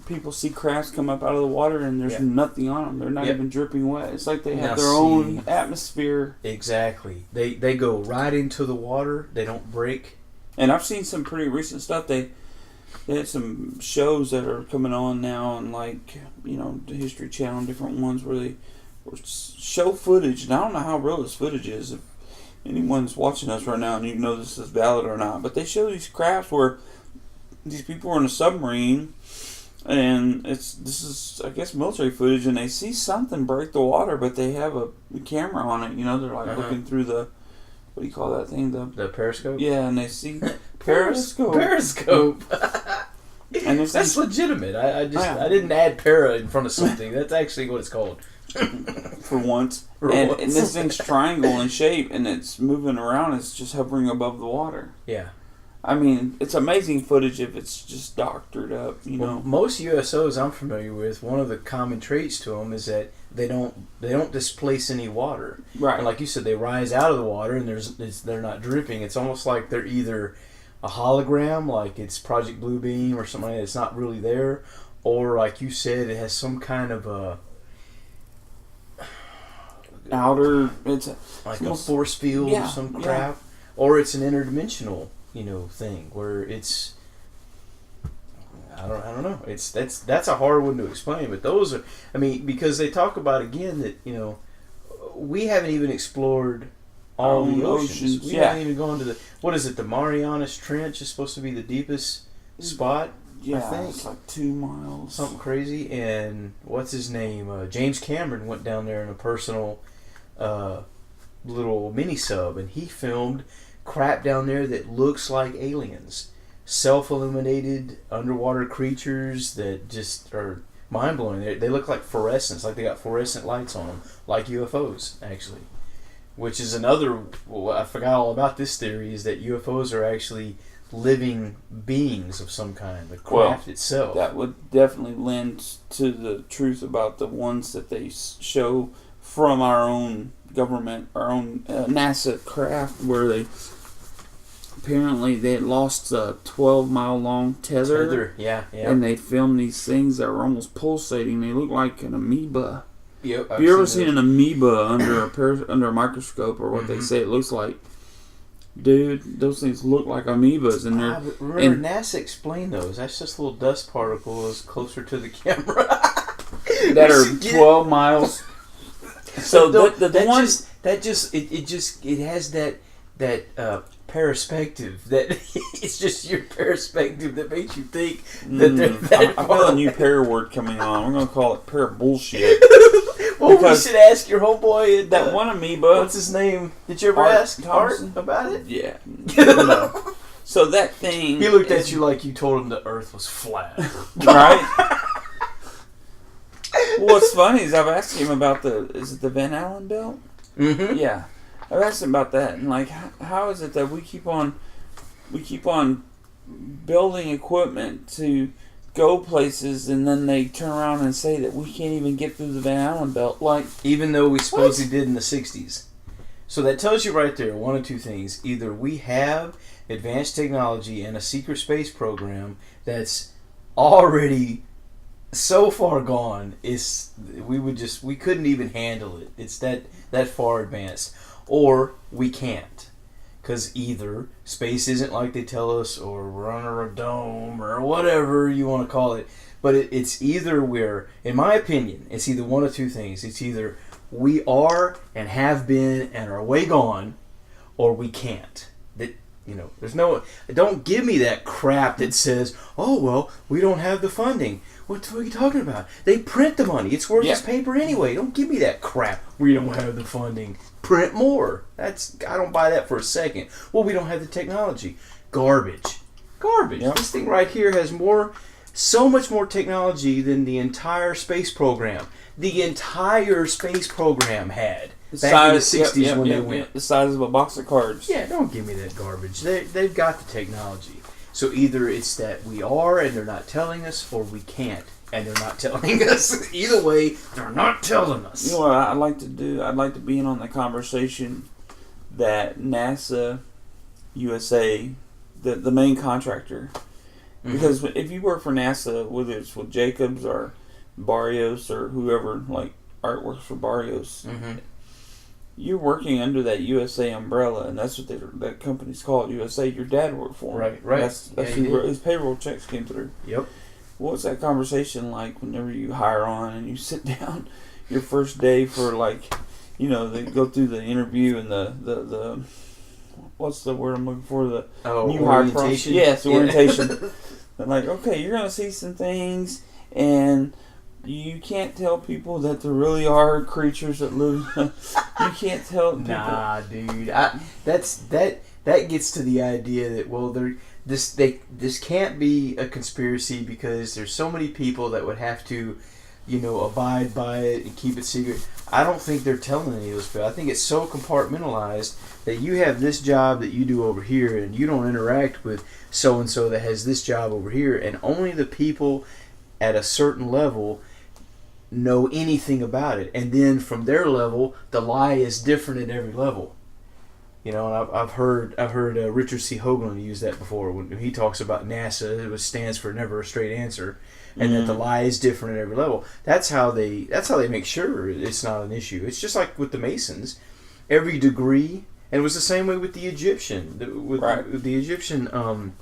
people see crafts come up out of the water and there's nothing on them. They're not even dripping wet. It's like they have their own atmosphere. Exactly. They go right into the water. They don't break. And I've seen some pretty recent stuff. They had some shows that are coming on now on, the History Channel and different ones where they show footage. And I don't know how real this footage is. If anyone's watching us right now and you know this is valid or not. But they show these crafts where these people are in a submarine and this is, I guess, military footage, and they see something break the water, but they have a camera on it. They're looking through the... What do you call that thing? The periscope? Yeah, and they see... Periscope. And that's legitimate. I didn't add para in front of something. That's actually what it's called. For once. And this thing's triangle in shape, and it's moving around. It's just hovering above the water. Yeah. I mean, it's amazing footage if it's just doctored up, Well, most USOs I'm familiar with, one of the common traits to them is that they don't displace any water. Right. And like you said, they rise out of the water and they're not dripping. It's almost like they're either a hologram, like it's Project Bluebeam or something like that. It's not really there, or like you said, it has some kind of a outer. It's a force field or some crap, or it's an interdimensional. Thing where it's I don't know. That's a hard one to explain, but those are because they talk about again that we haven't even explored all the oceans. We haven't even gone to the Marianas Trench is supposed to be the deepest spot. Yeah, I think it's like 2 miles, something crazy. And what's his name? James Cameron went down there in a personal little mini sub, and he filmed crap down there that looks like aliens, self-illuminated underwater creatures that just are mind-blowing. They look like fluorescents, like they got fluorescent lights on them, like UFOs actually, which is another, I forgot all about this theory, is that UFOs are actually living beings of some kind, the craft itself. That would definitely lend to the truth about the ones that they show from our own government, our own NASA craft, where they apparently they had lost a 12-mile long tether. Yeah. And they filmed these things that were almost pulsating. They look like an amoeba. Yep. Have you ever seen an amoeba under a microscope, or what they say it looks like? Dude, those things look like amoebas, and they're. Remember, NASA explained those. That's just little dust particles closer to the camera that are 12 miles. So the ones That just it has that paraspective that it's just your paraspective that makes you think that they're that I've far got a new away. pair word coming on. We're gonna call it para-bullshit. Well, we Because should ask your homeboy. That one amoeba. What's his name? Did you ever Art ask Thompson? Art about it? Yeah. No. So that thing. He looked at you like you told him the Earth was flat. Right? Well, what's funny is I've asked him about is it the Van Allen belt? Mm-hmm. Yeah. I've asked him about that, and like, how is it that we keep on building equipment to go places, and then they turn around and say that we can't even get through the Van Allen belt? Like, Even though we supposedly did in the 60s. So that tells you right there one of two things. Either we have advanced technology and a secret space program that's already so far gone, we couldn't even handle it. It's that far advanced. Or we can't. Because either space isn't like they tell us, or we're under a dome, or whatever you want to call it. But it's either in my opinion, it's either one of two things. It's either we are and have been and are way gone, or we can't. There's no. Don't give me that crap that says, "Oh well, we don't have the funding." What are you talking about? They print the money. It's worth its paper anyway. Don't give me that crap. We don't have the funding. Print more. I don't buy that for a second. Well, we don't have the technology. Garbage. Yep. This thing right here has so much more technology than the entire space program. The entire space program had. Back in the 60s when they went. The size of a box of cards. Yeah, don't give me that garbage. They've got the technology. So either it's that we are and they're not telling us, or we can't and they're not telling us. Either way, they're not telling us. You know what I'd like to do? I'd like to be in on the conversation that NASA, USA, the main contractor. Because if you work for NASA, whether it's with Jacobs or Barrios or whoever, like Art works for Barrios, you're working under that USA umbrella, and that's what that company's called, USA. Your dad worked for him. Right. That's who his payroll checks came through. Yep. What's that conversation like whenever you hire on and you sit down your first day for they go through the interview and the what's the word I'm looking for? The new hire orientation? Yes, orientation. And like, okay, you're gonna see some things, and you can't tell people that there really are creatures that live. You can't tell people. Nah, dude. That gets to the idea that this can't be a conspiracy because there's so many people that would have to, abide by it and keep it secret. I don't think they're telling any of those people. I think it's so compartmentalized that you have this job that you do over here, and you don't interact with so and so that has this job over here, and only the people at a certain level know anything about it. And then from their level, the lie is different at every level. And I've heard Richard C. Hoagland use that before when he talks about NASA, which stands for Never a Straight Answer, and that the lie is different at every level. That's how they make sure it's not an issue. It's just like with the Masons, every degree, and it was the same way with the Egyptian, with the Egyptian,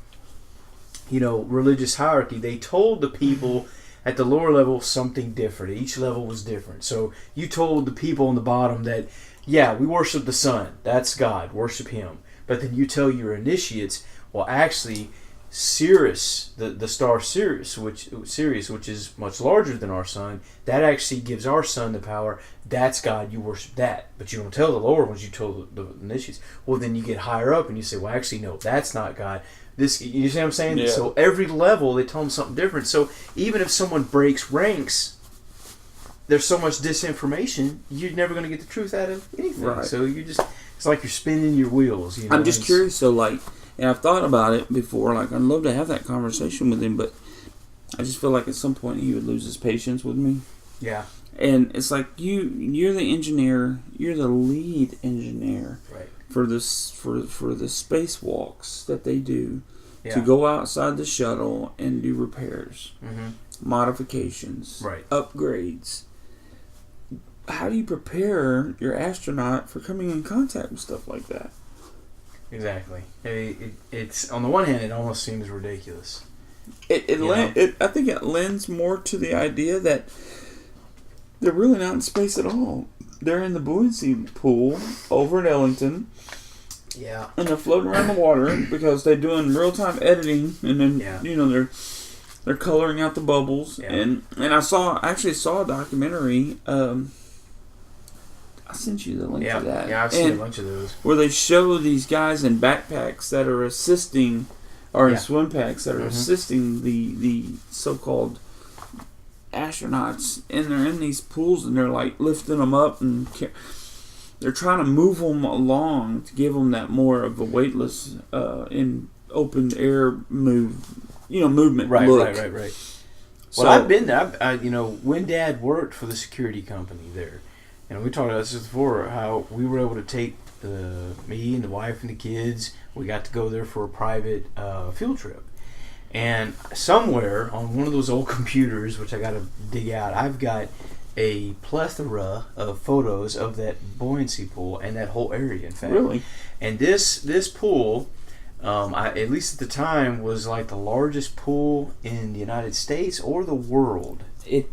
religious hierarchy. They told the people at the lower level something different. Each level was different. So you told the people on the bottom that, yeah, we worship the sun. That's God. Worship Him. But then you tell your initiates, well, actually, Sirius, the star Sirius, which is much larger than our sun, that actually gives our sun the power. That's God. You worship that. But you don't tell the lower ones. You tell the initiates. Well, then you get higher up and you say, well, actually, no, that's not God. You see what I'm saying? Yeah. So every level, they tell them something different. So even if someone breaks ranks, there's so much disinformation, you're never going to get the truth out of anything. Right. So it's like you're spinning your wheels. I'm just curious, so and I've thought about it before, I'd love to have that conversation with him, but I just feel like at some point he would lose his patience with me. Yeah. And it's like you're the engineer, you're the lead engineer, right, for this for the spacewalks that they do, yeah, to go outside the shuttle and do repairs, modifications, right, upgrades. How do you prepare your astronaut for coming in contact with stuff like that? Exactly. It's on the one hand, it almost seems ridiculous. I think it lends more to the idea that They're really not in space at all. They're in the buoyancy pool over at Ellington. Yeah. And they're floating around the water because they're doing real-time editing, and then they're coloring out the bubbles. Yeah. And I actually saw a documentary. I sent you the link to that. Yeah, I've seen a bunch of those. Where they show these guys in backpacks that are assisting, or in swim packs that are assisting the so-called astronauts, and they're in these pools and they're like lifting them up and they're trying to move them along to give them that more of a weightless in open air movement look. Right. So, Well, I've been there. When Dad worked for the security company there, and we talked about this before, how we were able to take me and the wife and the kids. We got to go there for a private field trip. And somewhere on one of those old computers, which I got to dig out, I've got a plethora of photos of that buoyancy pool and that whole area, in fact. Really? And this pool, at least at the time, was like the largest pool in the United States or the world.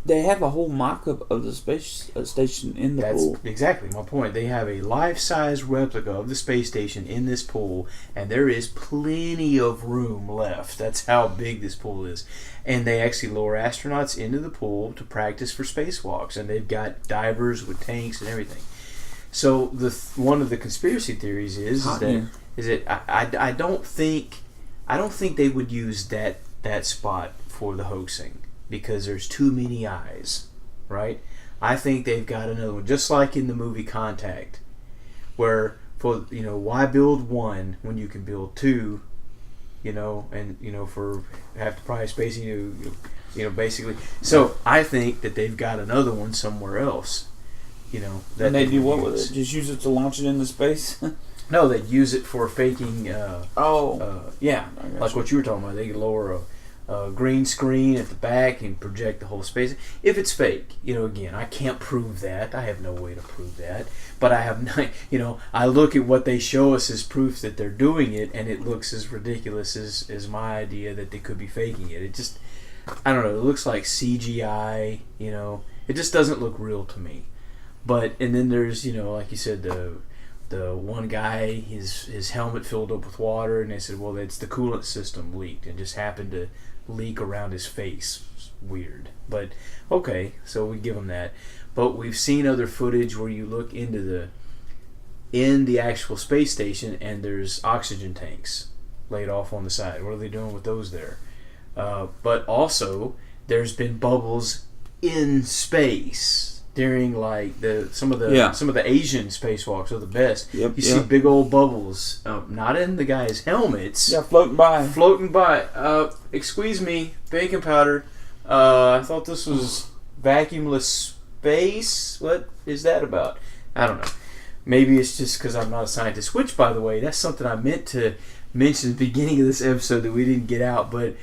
They have a whole mock-up of the space station in the pool. That's exactly my point. They have a life-size replica of the space station in this pool, and there is plenty of room left. That's how big this pool is. And they actually lower astronauts into the pool to practice for spacewalks, and they've got divers with tanks and everything. So one of the conspiracy theories is that I don't think they would use that spot for the hoaxing, because there's too many eyes, right? I think they've got another one, just like in the movie Contact, where why build one when you can build two, and for half the price spacing, basically. So I think that they've got another one somewhere else, that and they do what with it? Just use it to launch it into space? No, they'd use it for faking. Yeah, like what you were talking about. They could lower a green screen at the back and project the whole space. If it's fake, again, I can't prove that. I have no way to prove that. But I have not, I look at what they show us as proof that they're doing it, and it looks as ridiculous as my idea that they could be faking it. It just, I don't know, it looks like CGI, it just doesn't look real to me. And then there's, like you said, the one guy, his helmet filled up with water, and they said, well, it's the coolant system leaked and just happened to leak around his face. It's weird, but okay, so we give him that. But we've seen other footage where you look in the actual space station, and there's oxygen tanks laid off on the side. What are they doing with those there? But also, there's been bubbles in space during like some of the Asian spacewalks are the best. Yep, you see big old bubbles, not in the guys' helmets. Yeah, floating by. Excuse me, baking powder. I thought this was vacuumless space. What is that about? I don't know. Maybe it's just because I'm not a scientist. Which, by the way, that's something I meant to mention at the beginning of this episode that we didn't get out. But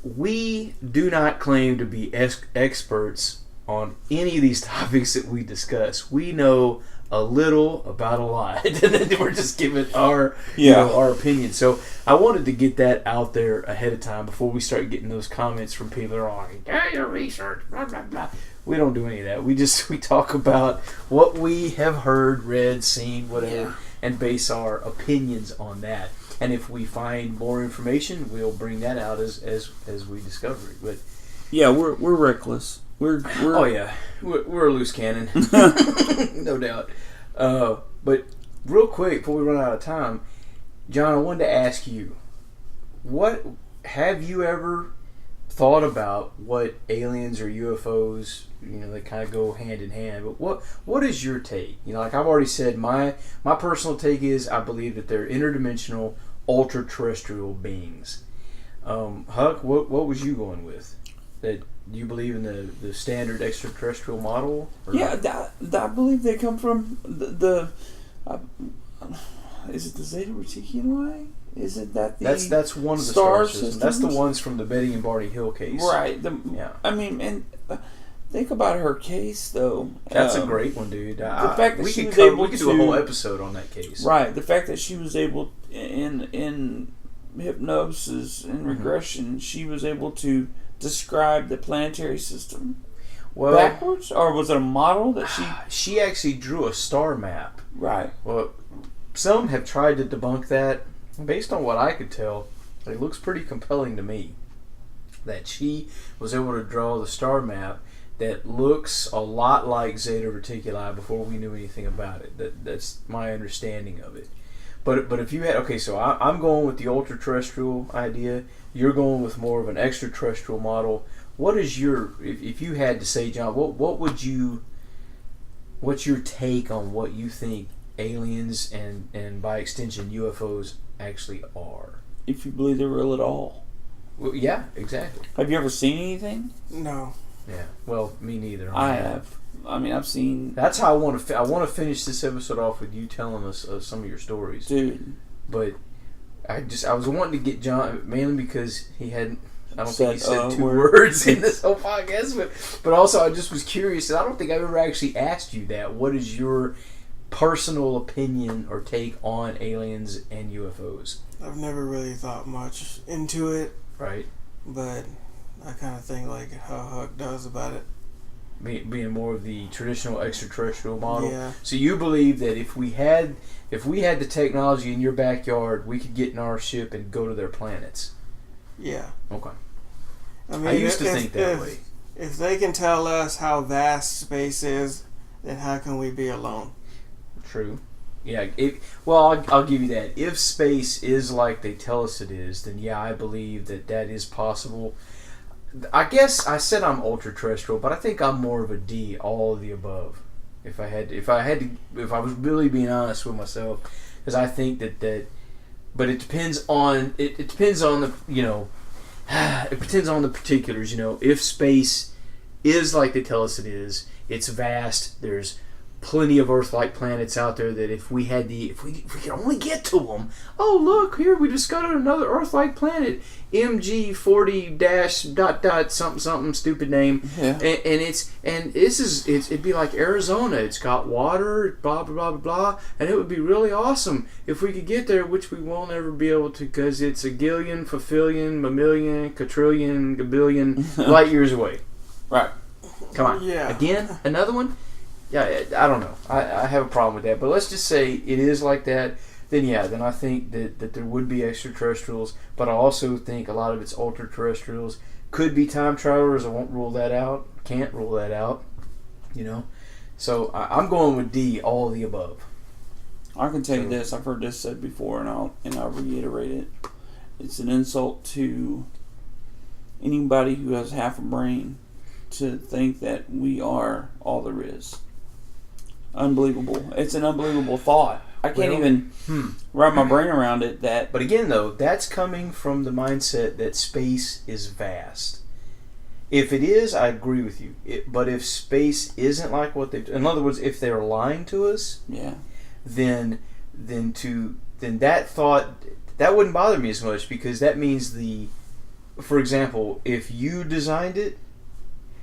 we do not claim to be experts on any of these topics that we discuss. We know a little about a lot, and then we're just giving our opinion. So I wanted to get that out there ahead of time before we start getting those comments from people that are like, "Yeah, your research, blah blah blah." We don't do any of that. We talk about what we have heard, read, seen, whatever, and base our opinions on that. And if we find more information, we'll bring that out as we discover it. But yeah, we're reckless. We're a loose cannon, no doubt. But real quick before we run out of time, John, I wanted to ask you, what have you ever thought about what aliens or UFOs? They kind of go hand in hand. But what is your take? Like I've already said, my personal take is I believe that they're interdimensional, ultra-terrestrial beings. Huck, what was you going with? That you believe in the standard extraterrestrial model? I believe they come from the is it the Zeta Reticuli? Isn't that the that's one of the star systems? That's the ones from the Betty and Barney Hill case, right? I mean, and think about her case though. That's a great one, dude. The fact that we could do a whole episode on that case, right? The fact that she was able in hypnosis and regression, she was able to describe the planetary system. Well, backwards, or was it a model that she actually drew a star map. Right. Well, some have tried to debunk that. Based on what I could tell, it looks pretty compelling to me that she was able to draw the star map that looks a lot like Zeta Reticuli before we knew anything about it. That's my understanding of it. But if you had, okay, so I'm going with the ultra-terrestrial idea. You're going with more of an extraterrestrial model. What is your, if you had to say, John, what's your take on what you think aliens and by extension UFOs actually are? If you believe they're real at all. Well, yeah, exactly. Have you ever seen anything? No. Yeah. Well, me neither. I have. I mean, I've seen. That's how I want to. I want to finish this episode off with you telling us some of your stories, dude. But I was wanting to get John mainly because he hadn't. I don't think he said two words in this whole podcast, but also I just was curious, and I don't think I've ever actually asked you that. What is your personal opinion or take on aliens and UFOs? I've never really thought much into it. Right. But I kind of think like how Huck does about it. Being more of the traditional extraterrestrial model. Yeah. So you believe that if we had the technology in your backyard, we could get in our ship and go to their planets. Yeah. Okay. I mean, I used to think that way. If they can tell us how vast space is, then how can we be alone? True. Yeah. I'll give you that. If space is like they tell us it is, then yeah, I believe that is possible. I guess I said I'm ultra terrestrial, but I think I'm more of a D, all of the above. If I was really being honest with myself, because I think that, but it depends on it depends on the it depends on the particulars. If space is like they tell us it is, it's vast. There's plenty of Earth-like planets out there that if we could only get to them. Oh, look here, we discovered another Earth-like planet, MG40- something stupid name. Yeah. It'd be like Arizona. It's got water, blah blah blah blah blah, and it would be really awesome if we could get there, which we won't ever be able to because it's a gillion, fafillion, mammillion, quadrillion, gabillion light years away. Right. Come on. Yeah. Again, another one. Yeah, I don't know. I have a problem with that. But let's just say it is like that. Then I think that there would be extraterrestrials. But I also think a lot of it's ultra-terrestrials. Could be time travelers. I won't rule that out. Can't rule that out. So I'm going with D, all of the above. I can tell you this. I've heard this said before, and I'll reiterate it. It's an insult to anybody who has half a brain to think that we are all there is. Unbelievable. It's an unbelievable thought. I can't even wrap my brain around it. But again, though, that's coming from the mindset that space is vast. If it is, I agree with you. But if space isn't like what they've... In other words, if they're lying to us, yeah, then that thought... That wouldn't bother me as much because that means For example, if you designed it,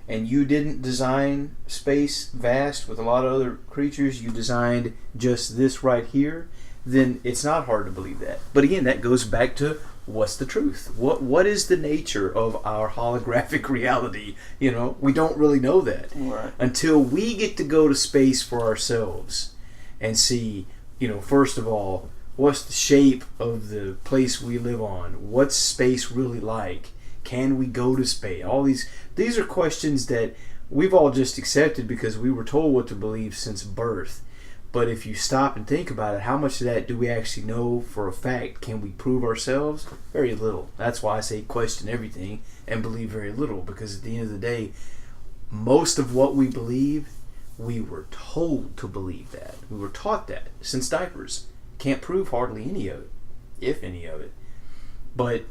and you didn't design space vast with a lot of other creatures, you designed just this right here, then it's not hard to believe that. But again, that goes back to what's the truth? What is the nature of our holographic reality? We don't really know that. Right. Until we get to go to space for ourselves and see, first of all, what's the shape of the place we live on? What's space really like? Can we go to space? All these are questions that we've all just accepted because we were told what to believe since birth. But if you stop and think about it, how much of that do we actually know for a fact? Can we prove ourselves? Very little. That's why I say question everything and believe very little, because at the end of the day, most of what we believe, we were told to believe that. We were taught that since diapers. Can't prove hardly any of it, if any of it. But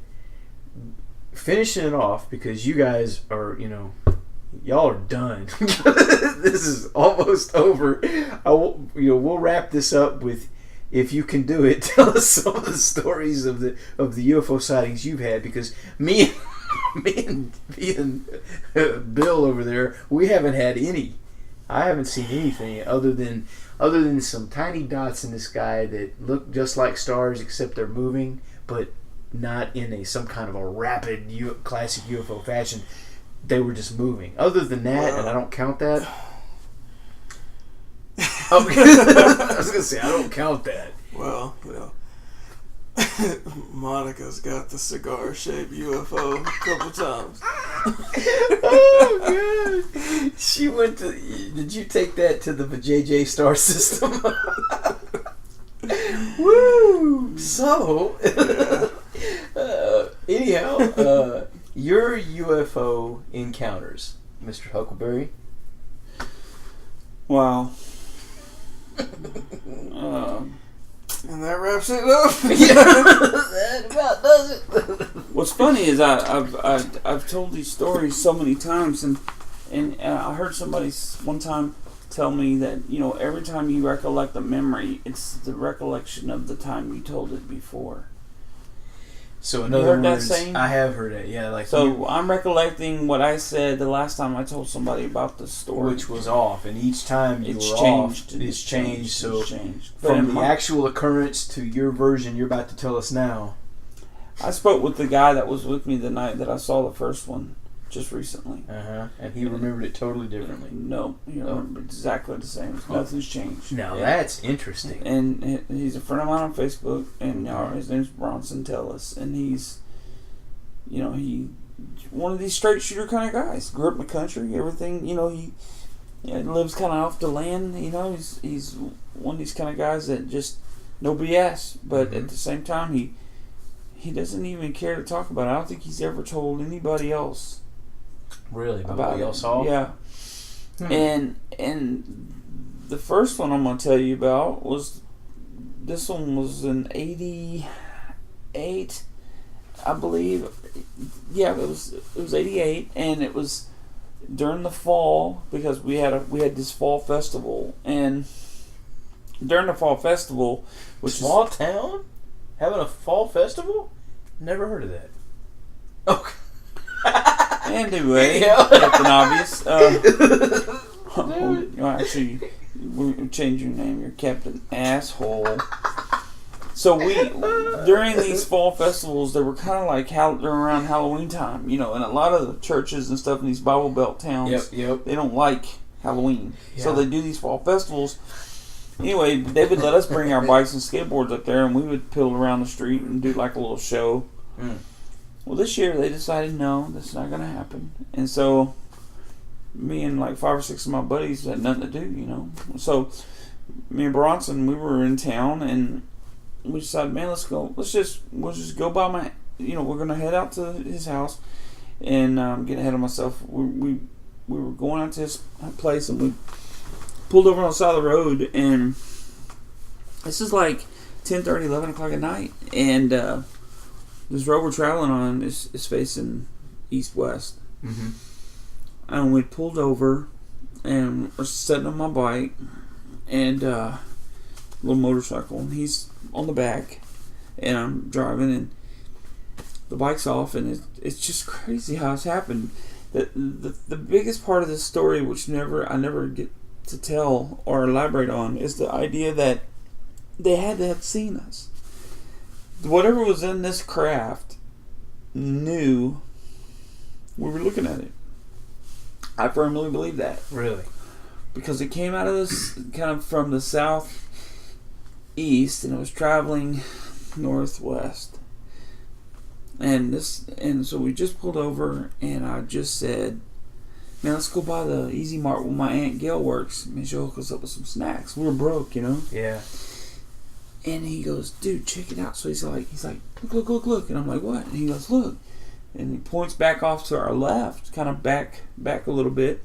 finishing it off, because you guys are, y'all are done. This is almost over. We'll wrap this up with, if you can do it, tell us some of the stories of the UFO sightings you've had, because me and Bill over there, we haven't had any. I haven't seen anything other than some tiny dots in the sky that look just like stars, except they're moving, but not in some kind of a rapid classic UFO fashion. they were just moving. Other than that, and I don't count that. Oh, I was gonna say I don't count that. Well, you know, Monica's got the cigar-shaped UFO a couple times. Oh god! She went to. Did you take that to the JJ Star System? Woo! So, anyhow, your UFO encounters, Mr. Huckleberry. Wow. And that wraps it up. That about does it. What's funny is I've told these stories so many times, and I heard somebody one time tell me that, you know, every time you recollect a memory, it's the recollection of the time you told it before. So in You other heard that words, saying? I have heard it. Yeah, like So I'm recollecting what I said the last time I told somebody about the story, which was off, and each time you it's were changed. off, it's changed. So It's changed. from But the actual occurrence to your version you're about to tell us now. I spoke with the guy that was with me the night that I saw the first one, just recently. And he remembered it totally differently. No, he remembered exactly the same. Nothing's changed. Now that's interesting. And he's a friend of mine on Facebook, and his name's Bronson Tellis, and he's, you know, he one of these straight shooter kind of guys. Grew up in the country, everything. You know, he lives kind of off the land. You know, he's one of these kind of guys that just no BS, but at the same time he doesn't even care to talk about it. I don't think he's ever told anybody else. Really? About what y'all saw? Yeah. And the first one I'm going to tell you about was, this one was in 88, I believe. Yeah, it was 88, and it was during the fall, because we had this fall festival, and during the fall festival, which Small town having a fall festival? Never heard of that. Okay. anyway, Yeah. Captain Obvious. Actually, we'll change your name. You're Captain Asshole. So during these fall festivals, they were kind of like they're around Halloween time, you know, and a lot of the churches and stuff in these Bible Belt towns, they don't like Halloween. So they do these fall festivals. Anyway, they would let us bring our bikes and skateboards up there, and we would pill around the street and do like a little show. Well, this year they decided, no, that's not going to happen. And so me and like 5 or 6 of my buddies had nothing to do, you know. So me and Bronson, we were in town, and we decided, man, we'll just go by my, you know, we're going to head out to his house, and get ahead of myself. We were going out to his place, and we pulled over on the side of the road, and this is like 10:30, 11 o'clock at night, and this road we're traveling on is facing east-west. And we pulled over, and we're sitting on my bike, and little motorcycle, and he's on the back, and I'm driving, and the bike's off, and it's just crazy how it's happened. The biggest part of this story, which I never get to tell or elaborate on, is the idea that they had to have seen us. Whatever was in this craft knew we were looking at it. I firmly believe that. Really? Because it came out of this kind of from the southeast, and it was traveling northwest. And so we just pulled over, and I just said, man, let's go by the Easy Mart where my Aunt Gail works. Maybe she'll hook us up with some snacks. We were broke, you know? Yeah. And he goes, dude, check it out. So he's like, look. And I'm like, what? And he goes, look. And he points back off to our left, kind of back a little bit.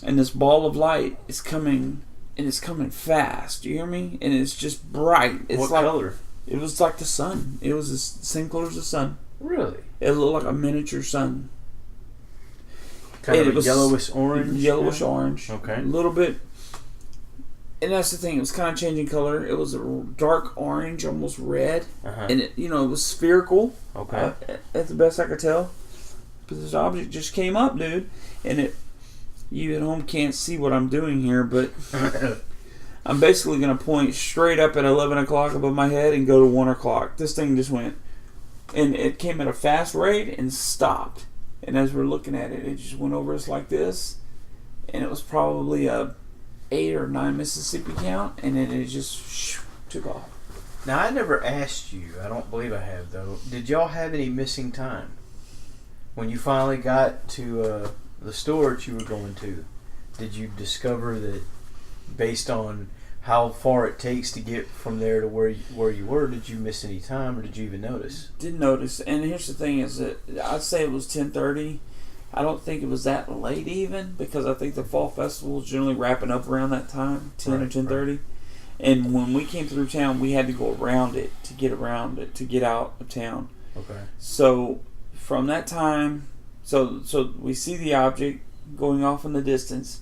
And this ball of light is coming, and it's coming fast. You hear me? And it's just bright. It's what like, color? It was like the sun. It was the same color as the sun. Really? It looked like a miniature sun. Kind And of a yellowish orange? Yellowish orange. Okay. A little bit. And that's the thing. It was kind of changing color. It was a dark orange, almost red. And it was spherical. Okay. That's the best I could tell. But this object just came up, dude. And you at home can't see what I'm doing here, but I'm basically going to point straight up at 11 o'clock above my head and go to 1 o'clock. This thing just went. And it came at a fast rate and stopped. And as we're looking at it, it just went over us like this. And it was probably a 8 or 9 Mississippi count. And then it just took off. Now, I never asked you, I don't believe I have, though, did y'all have any missing time? When you finally got to the store that you were going to, did you discover that based on how far it takes to get from there to where you were, did you miss any time or did you even notice? Didn't notice. And here's the thing is that I'd say it was 10:30. I don't think it was that late even, because I think the fall festival is generally wrapping up around that time, 10 or 10:30. Right. And when we came through town, we had to go around it to get out of town. Okay. So from that time, so we see the object going off in the distance,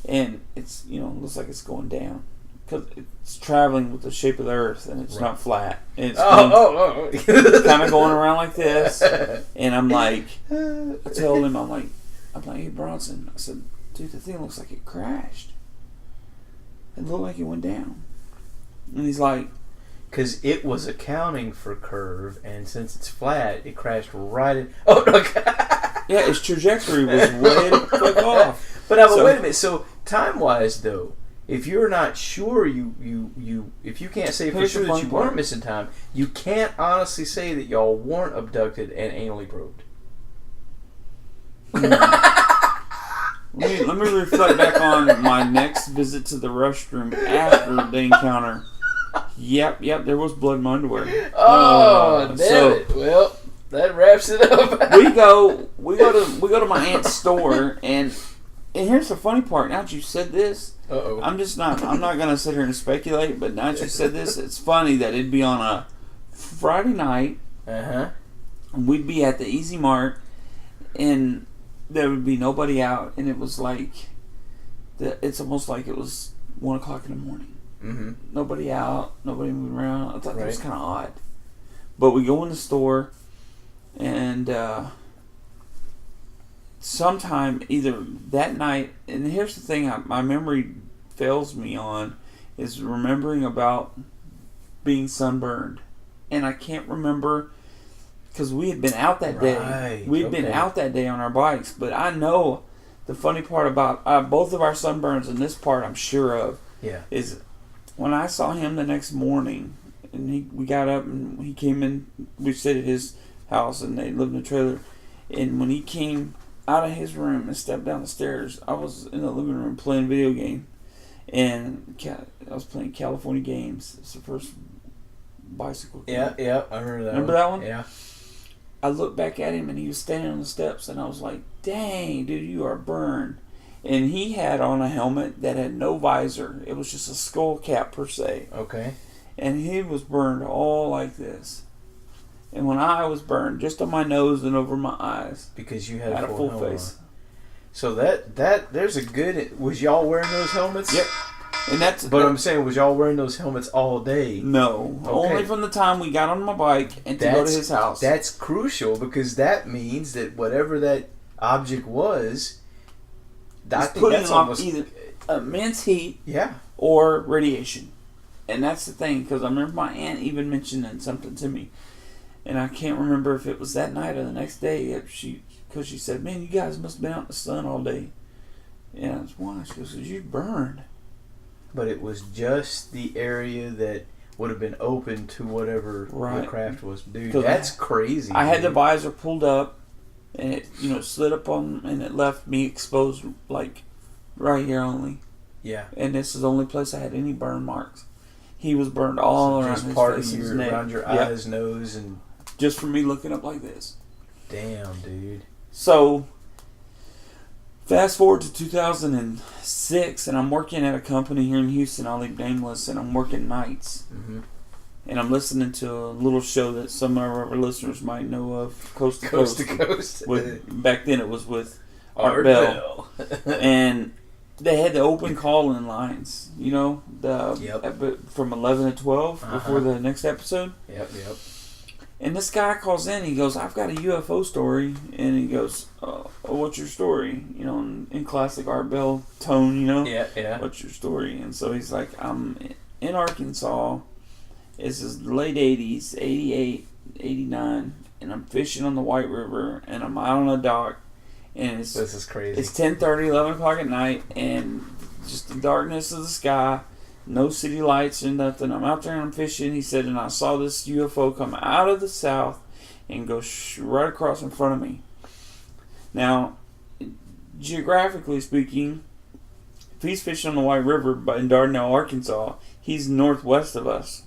and it's looks like it's going down because it's traveling with the shape of the Earth, and it's not flat. And it's kind of going around like this, and I'm like, I told him, I'm like, hey Bronson, I said, dude, the thing looks like it crashed. It looked like it went down. And he's like, because it was accounting for curve, and since it's flat, it crashed right in. Oh no! Yeah, its trajectory was way the fuck off. But wait a minute. So time-wise, though, if you're not sure, if you can't say for sure that you weren't missing time, you can't honestly say that y'all weren't abducted and anally probed. Let me reflect back on my next visit to the restroom after the encounter. Yep, there was blood in my underwear. Oh, damn it. Well, that wraps it up. we go to my aunt's store, and here's the funny part. Now that you said this, I'm not gonna sit here and speculate, but now that you said this, it's funny that it'd be on a Friday night. And we'd be at the Easy Mart, and there would be nobody out, and it was like it's almost like it was 1:00 in the morning. Nobody out, nobody moving around. I thought that was kind of odd. But we go in the store, and sometime either that night, and here's the thing my memory fails me on, is remembering about being sunburned. And I can't remember, because we had been out that day. We'd been out that day on our bikes. But I know the funny part about both of our sunburns, and this part I'm sure of, is when I saw him the next morning, and we got up and he came in. We stayed at his house, and they lived in a trailer. And when he came out of his room and stepped down the stairs, I was in the living room playing a video game, and I was playing California Games. It's the first bicycle game. Yeah, I remember that. Remember that one? Yeah. I looked back at him, and he was standing on the steps, and I was like, "Dang, dude, you are burned." And he had on a helmet that had no visor. It was just a skull cap per se. Okay. And he was burned all like this. And when I was burned, just on my nose and over my eyes, because you had a full face. So that there's a good. Was y'all wearing those helmets? Yep. And I'm saying, was y'all wearing those helmets all day? No. Okay. Only from the time we got on my bike and to go to his house. That's crucial, because that means that whatever that object was, it's putting off either immense heat, or radiation. And that's the thing, because I remember my aunt even mentioning something to me, and I can't remember if it was that night or the next day. Because she said, "Man, you guys must have been out in the sun all day." And I was, "Why?" She goes, "'Cause you burned." But it was just the area that would have been open to whatever the craft was. Dude, that's crazy. I had the visor pulled up, and it slid up on, and it left me exposed like right here only. Yeah. And this is the only place I had any burn marks. He was burned all around his face, his neck, around your eyes, nose, and just from me looking up like this. Damn, dude. So fast forward to 2006, and I'm working at a company here in Houston. I'll leave nameless, and I'm working nights. And I'm listening to a little show that some of our listeners might know of, Coast to Coast. Back then it was with Art Bell. And they had the open call-in lines, from 11 to 12 before the next episode. Yep. And this guy calls in, he goes, "I've got a UFO story." And he goes, "What's your story?" In classic Art Bell tone, Yeah. "What's your story?" And so he's like, "I'm in Arkansas. This is the late 80s, 88. '89, and I'm fishing on the White River, and I'm out on a dock, and This is crazy. It's 10:30, 11 o'clock at night, and just the darkness of the sky, no city lights or nothing. I'm out there and I'm fishing, he said, and I saw this UFO come out of the south and go right across in front of me. Now, geographically speaking, if he's fishing on the White River in Dardanelle, Arkansas, he's northwest of us,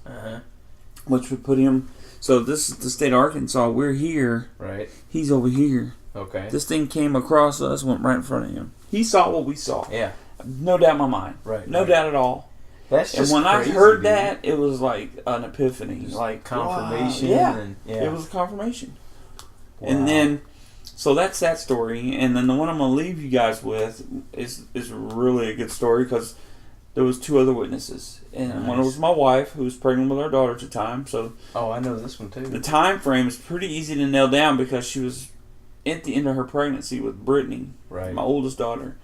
which would put him. So this is the state of Arkansas. We're here. Right. He's over here. Okay. This thing came across us, went right in front of him. He saw what we saw. Yeah. No doubt in my mind. Right. No doubt at all. That's just and when crazy, I heard dude. that, it was like an epiphany, like confirmation. Wow. And, It was confirmation. Wow. And then, so that's that story. And then the one I'm gonna leave you guys with is really a good story because there was 2 other witnesses, and one was my wife who was pregnant with our daughter at the time. So I know this one too. the time frame is pretty easy to nail down because she was at the end of her pregnancy with Brittany, Right. my oldest daughter,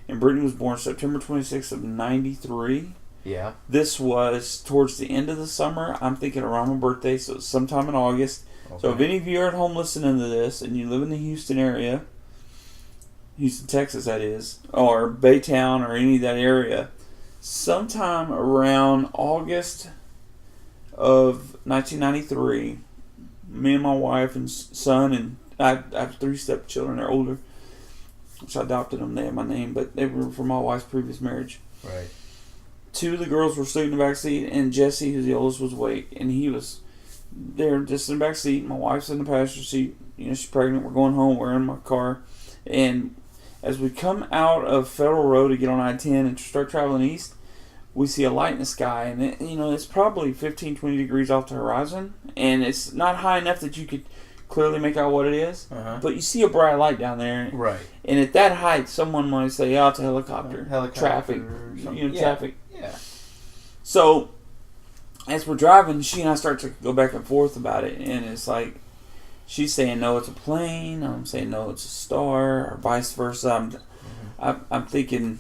and Brittany was born September 26th of '93. Yeah. This was towards the end of the summer. I'm thinking around my birthday, so it's sometime in August. Okay. So if any of you are at home listening to this and you live in the Houston area, Houston, Texas that is, or Baytown or any of that area, sometime around August of 1993, me and my wife and son, and I have 3 stepchildren, they're older, which I adopted them, they have my name, but they were from my wife's previous marriage. Right. 2 of the girls were sitting in the back seat, and Jesse, who's the oldest, was awake, and he was there just in the back seat. My wife's in the passenger seat. She's pregnant. We're going home. We're in my car, and as we come out of Federal Road to get on I-10 and start traveling east, we see a light in the sky, and it's probably 15, 20 degrees off the horizon, and it's not high enough that you could clearly make out what it is, but you see a bright light down there, Right. and at that height, someone might say, "Oh, it's a helicopter, traffic, or something. traffic." Yeah. So, as we're driving, she and I start to go back and forth about it, and it's like, she's saying, no, it's a plane, I'm saying, no, it's a star, or vice versa. I'm thinking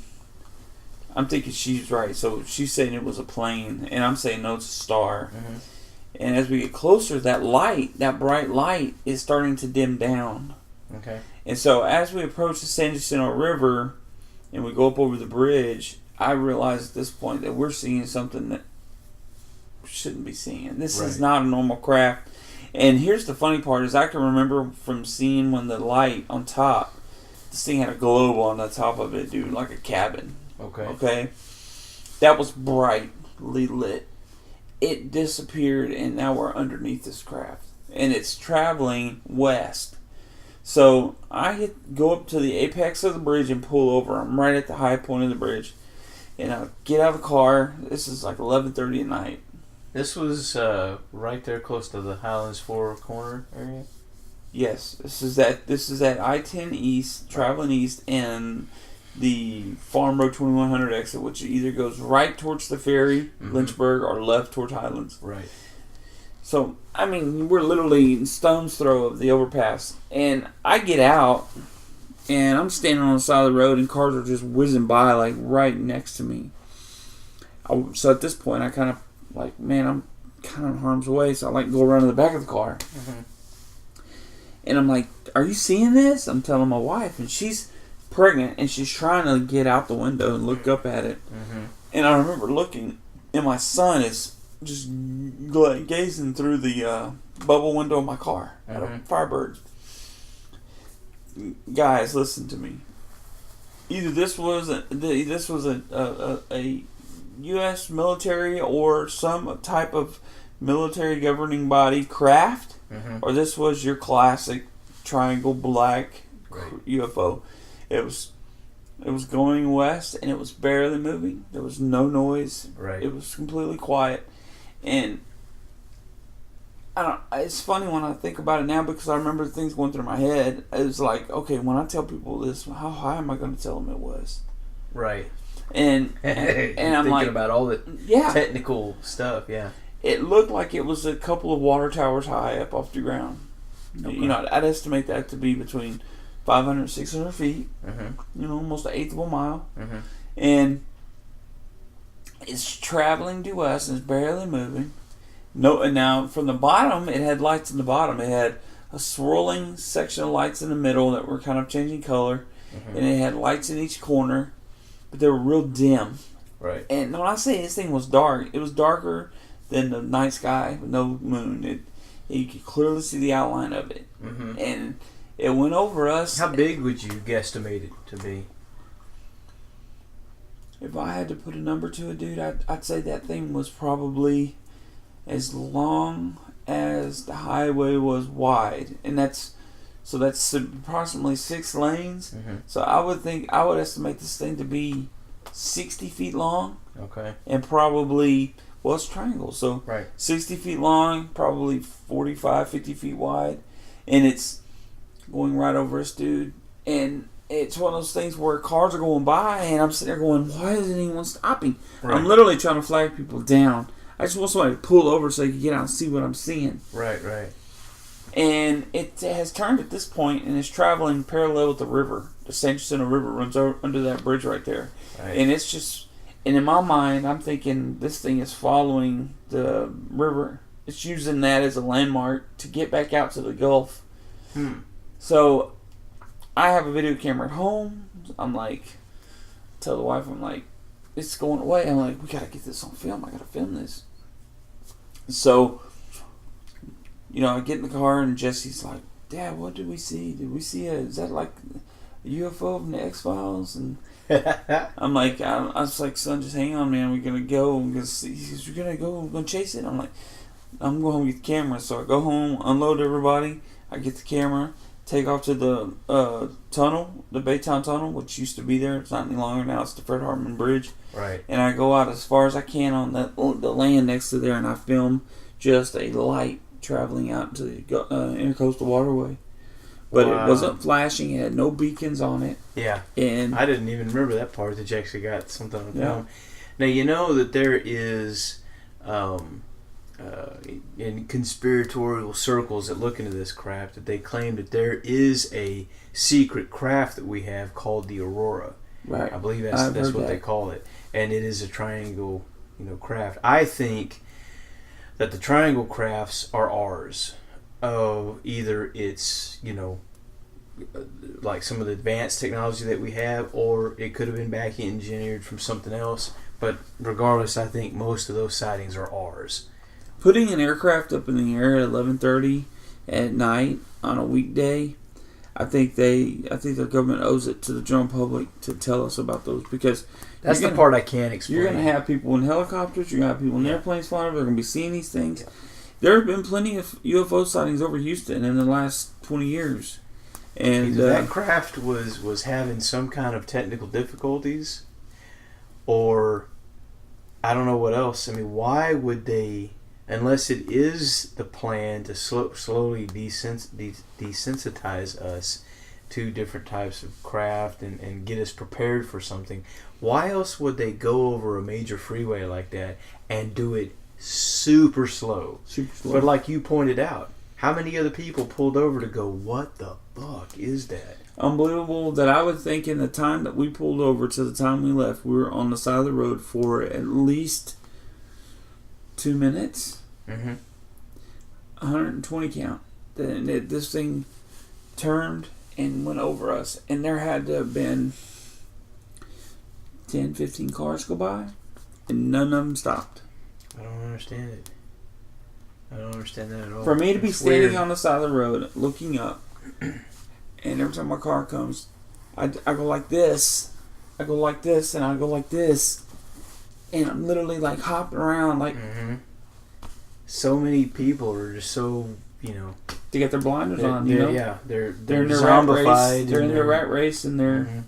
she's right. So she's saying it was a plane, and I'm saying, no, it's a star. And as we get closer, that light, that bright light, is starting to dim down. Okay. And so as we approach the San Jacinto River, and we go up over the bridge, I realize at this point that we're seeing something that we shouldn't be seeing. This is not a normal craft. And here's the funny part is I can remember from seeing when the light on top, this thing had a globe on the top of it, dude, like a cabin. Okay? That was brightly lit. It disappeared, and now we're underneath this craft. And it's traveling west. So I go up to the apex of the bridge and pull over. I'm right at the high point of the bridge. And I get out of the car. This is like 11:30 at night. This was right there close to the Highlands 4 corner area? Yes. This is at I-10 East, traveling east, and the Farm Road 2100 exit, which either goes right towards the ferry, Lynchburg, or left towards Highlands. Right. So, I mean, we're literally in stone's throw of the overpass. And I get out, and I'm standing on the side of the road, and cars are just whizzing by, like, right next to me. So at this point, I kind of, like, man, I'm kind of in harm's way, so I, like, go around to the back of the car. And I'm like, are you seeing this? I'm telling my wife, and she's pregnant, and she's trying to get out the window and look up at it. And I remember looking, and my son is just gazing through the bubble window of my car at a Firebird. Guys, listen to me. Either this was a U.S. military or some type of military governing body craft, or this was your classic triangle black UFO. It was going west, and it was barely moving. There was no noise. It was completely quiet. And it's funny when I think about it now because I remember things going through my head. It's like, okay, when I tell people this, how high am I going to tell them it was? Right. And I'm thinking like, about all the technical stuff. Yeah. It looked like it was a couple of water towers high up off the ground. I'd estimate that to be between 500 and 600 feet. Almost an eighth of a mile. And it's traveling to us and it's barely moving. No, and now from the bottom, it had lights in the bottom. It had a swirling section of lights in the middle that were kind of changing color, and it had lights in each corner, but they were real dim. Right. And when I say this thing was dark, it was darker than the night sky with no moon. You could clearly see the outline of it, and it went over us. How big would you guesstimate it to be? If I had to put a number to it, dude, I'd say that thing was probably as long as the highway was wide, and that's approximately 6 lanes. So I would estimate this thing to be 60 feet long. Okay. And probably, well, it's a triangle, so right. 60 feet long, probably 45, 50 feet wide, and it's going right over us, dude. And it's one of those things where cars are going by, and I'm sitting there going, why isn't anyone stopping? Right. I'm literally trying to flag people down. I just want somebody to pull over so they can get out and see what I'm seeing. Right. And it has turned at this point and is traveling parallel with the river. The San Jacinto River runs under that bridge right there. Right. And it's just, and in my mind, I'm thinking this thing is following the river. It's using that as a landmark to get back out to the Gulf. So I have a video camera at home. I'm like, tell the wife, I'm like, it's going away. I'm like, we gotta get this on film. I gotta film this. So, I get in the car and Jesse's like, Dad, what did we see? Did we see is that like a UFO from the X-Files? And I'm like, I was like, son, just hang on, man. We're gonna go. We're gonna see. He says, you're gonna go. We're gonna chase it. I'm like, I'm going home and get the camera. So I go home, unload everybody. I get the camera, take off to the tunnel, the Baytown Tunnel, which used to be there. It's not any longer now. It's the Fred Hartman Bridge. Right. And I go out as far as I can on the land next to there, and I film just a light traveling out to the intercoastal waterway. But it wasn't flashing. It had no beacons on it. Yeah. And I didn't even remember that part, that you actually got something on film. Now, you know that there is, in conspiratorial circles that look into this craft, that they claim that there is a secret craft that we have called the Aurora. Right. I believe that's what they call it. And it is a triangle, craft. I think that the triangle crafts are ours. Either it's, like some of the advanced technology that we have, or it could have been back engineered from something else. But regardless, I think most of those sightings are ours. Putting an aircraft up in the air at 11:30 at night on a weekday, I think the government owes it to the general public to tell us about those, because that's the part I can't explain. You're going to have people in helicopters, you're going to have people in airplanes flying over, they're going to be seeing these things. Yeah. There have been plenty of UFO sightings over Houston in the last 20 years. And either that craft was having some kind of technical difficulties, or I don't know what else. I mean, why would they, unless it is the plan to slowly desensitize us to different types of craft and get us prepared for something, why else would they go over a major freeway like that and do it super slow? But like you pointed out, how many other people pulled over to go, what the fuck is that? Unbelievable that I would think in the time that we pulled over to the time we left, we were on the side of the road for at least 2 minutes. 120 count. Then this thing turned and went over us. And there had to have been 10, 15 cars go by, and none of them stopped. I don't understand it. I don't understand that at all. For me to be standing on the side of the road, looking up, and every time my car comes, I go like this, I go like this, and I go like this, and I'm literally like hopping around like. So many people are just so, they get their blinders on, Yeah, they're in their rat race. They're in their rat race, and they're.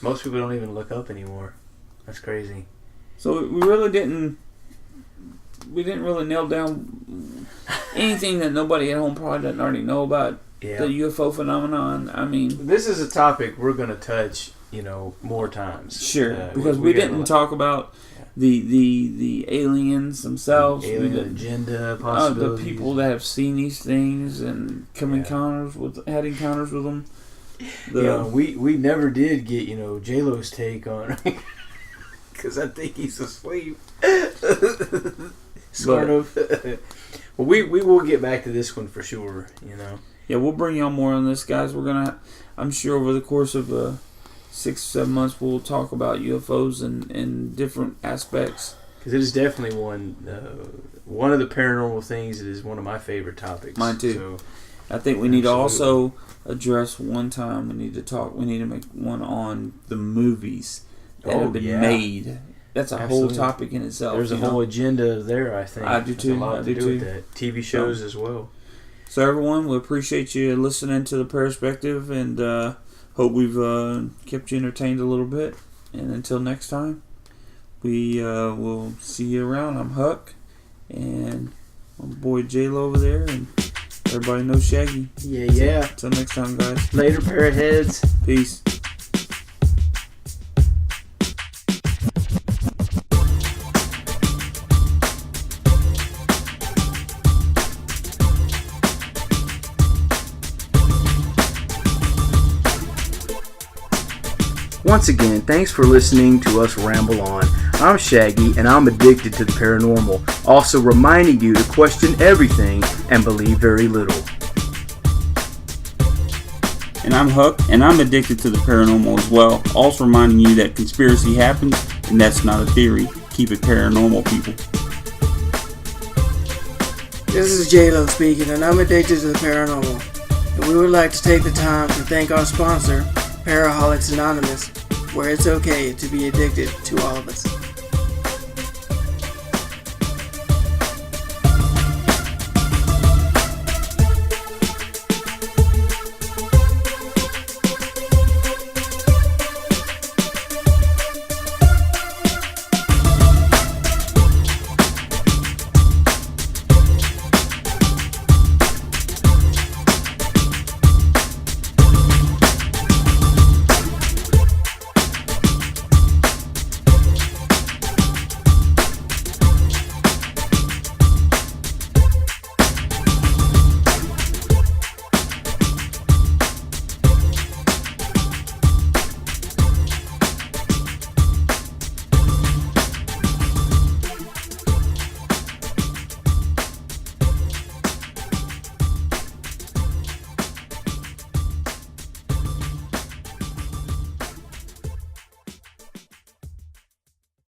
Most people don't even look up anymore. That's crazy. So we really didn't. We didn't really nail down anything that nobody at home probably doesn't already know about the UFO phenomenon. I mean, this is a topic we're going to touch, more times. Sure, because we didn't talk about the aliens themselves, alien agenda, possibilities. The people that have seen these things and had encounters with them. We never did get J-Lo's take on, because I think he's asleep. Sort of. Well, we will get back to this one for sure, you know. Yeah, we'll bring y'all more on this, guys. I'm sure over the course of 6 or 7 months, we'll talk about UFOs and different aspects. Because it is definitely one of the paranormal things that is one of my favorite topics. Mine too. So, I think we need to also address one time. We need to make one on the movies that have been made. That's a whole topic in itself. There's a whole agenda there, I think. I do too. There's a lot to do with that. TV shows as well. So everyone, we appreciate you listening to the Paraspective, and hope we've kept you entertained a little bit. And until next time, we will see you around. I'm Huck, and my boy J-Lo over there, and everybody knows Shaggy. Yeah. Until next time, guys. Later, parrot heads. Peace. Once again, thanks for listening to us ramble on. I'm Shaggy, and I'm addicted to the paranormal, also reminding you to question everything and believe very little. And I'm Huck, and I'm addicted to the paranormal as well, also reminding you that conspiracy happens, and that's not a theory. Keep it paranormal, people. This is J-Lo speaking, and I'm addicted to the paranormal. And we would like to take the time to thank our sponsor, Para-holiX Anonymous, where it's okay to be addicted to all of us.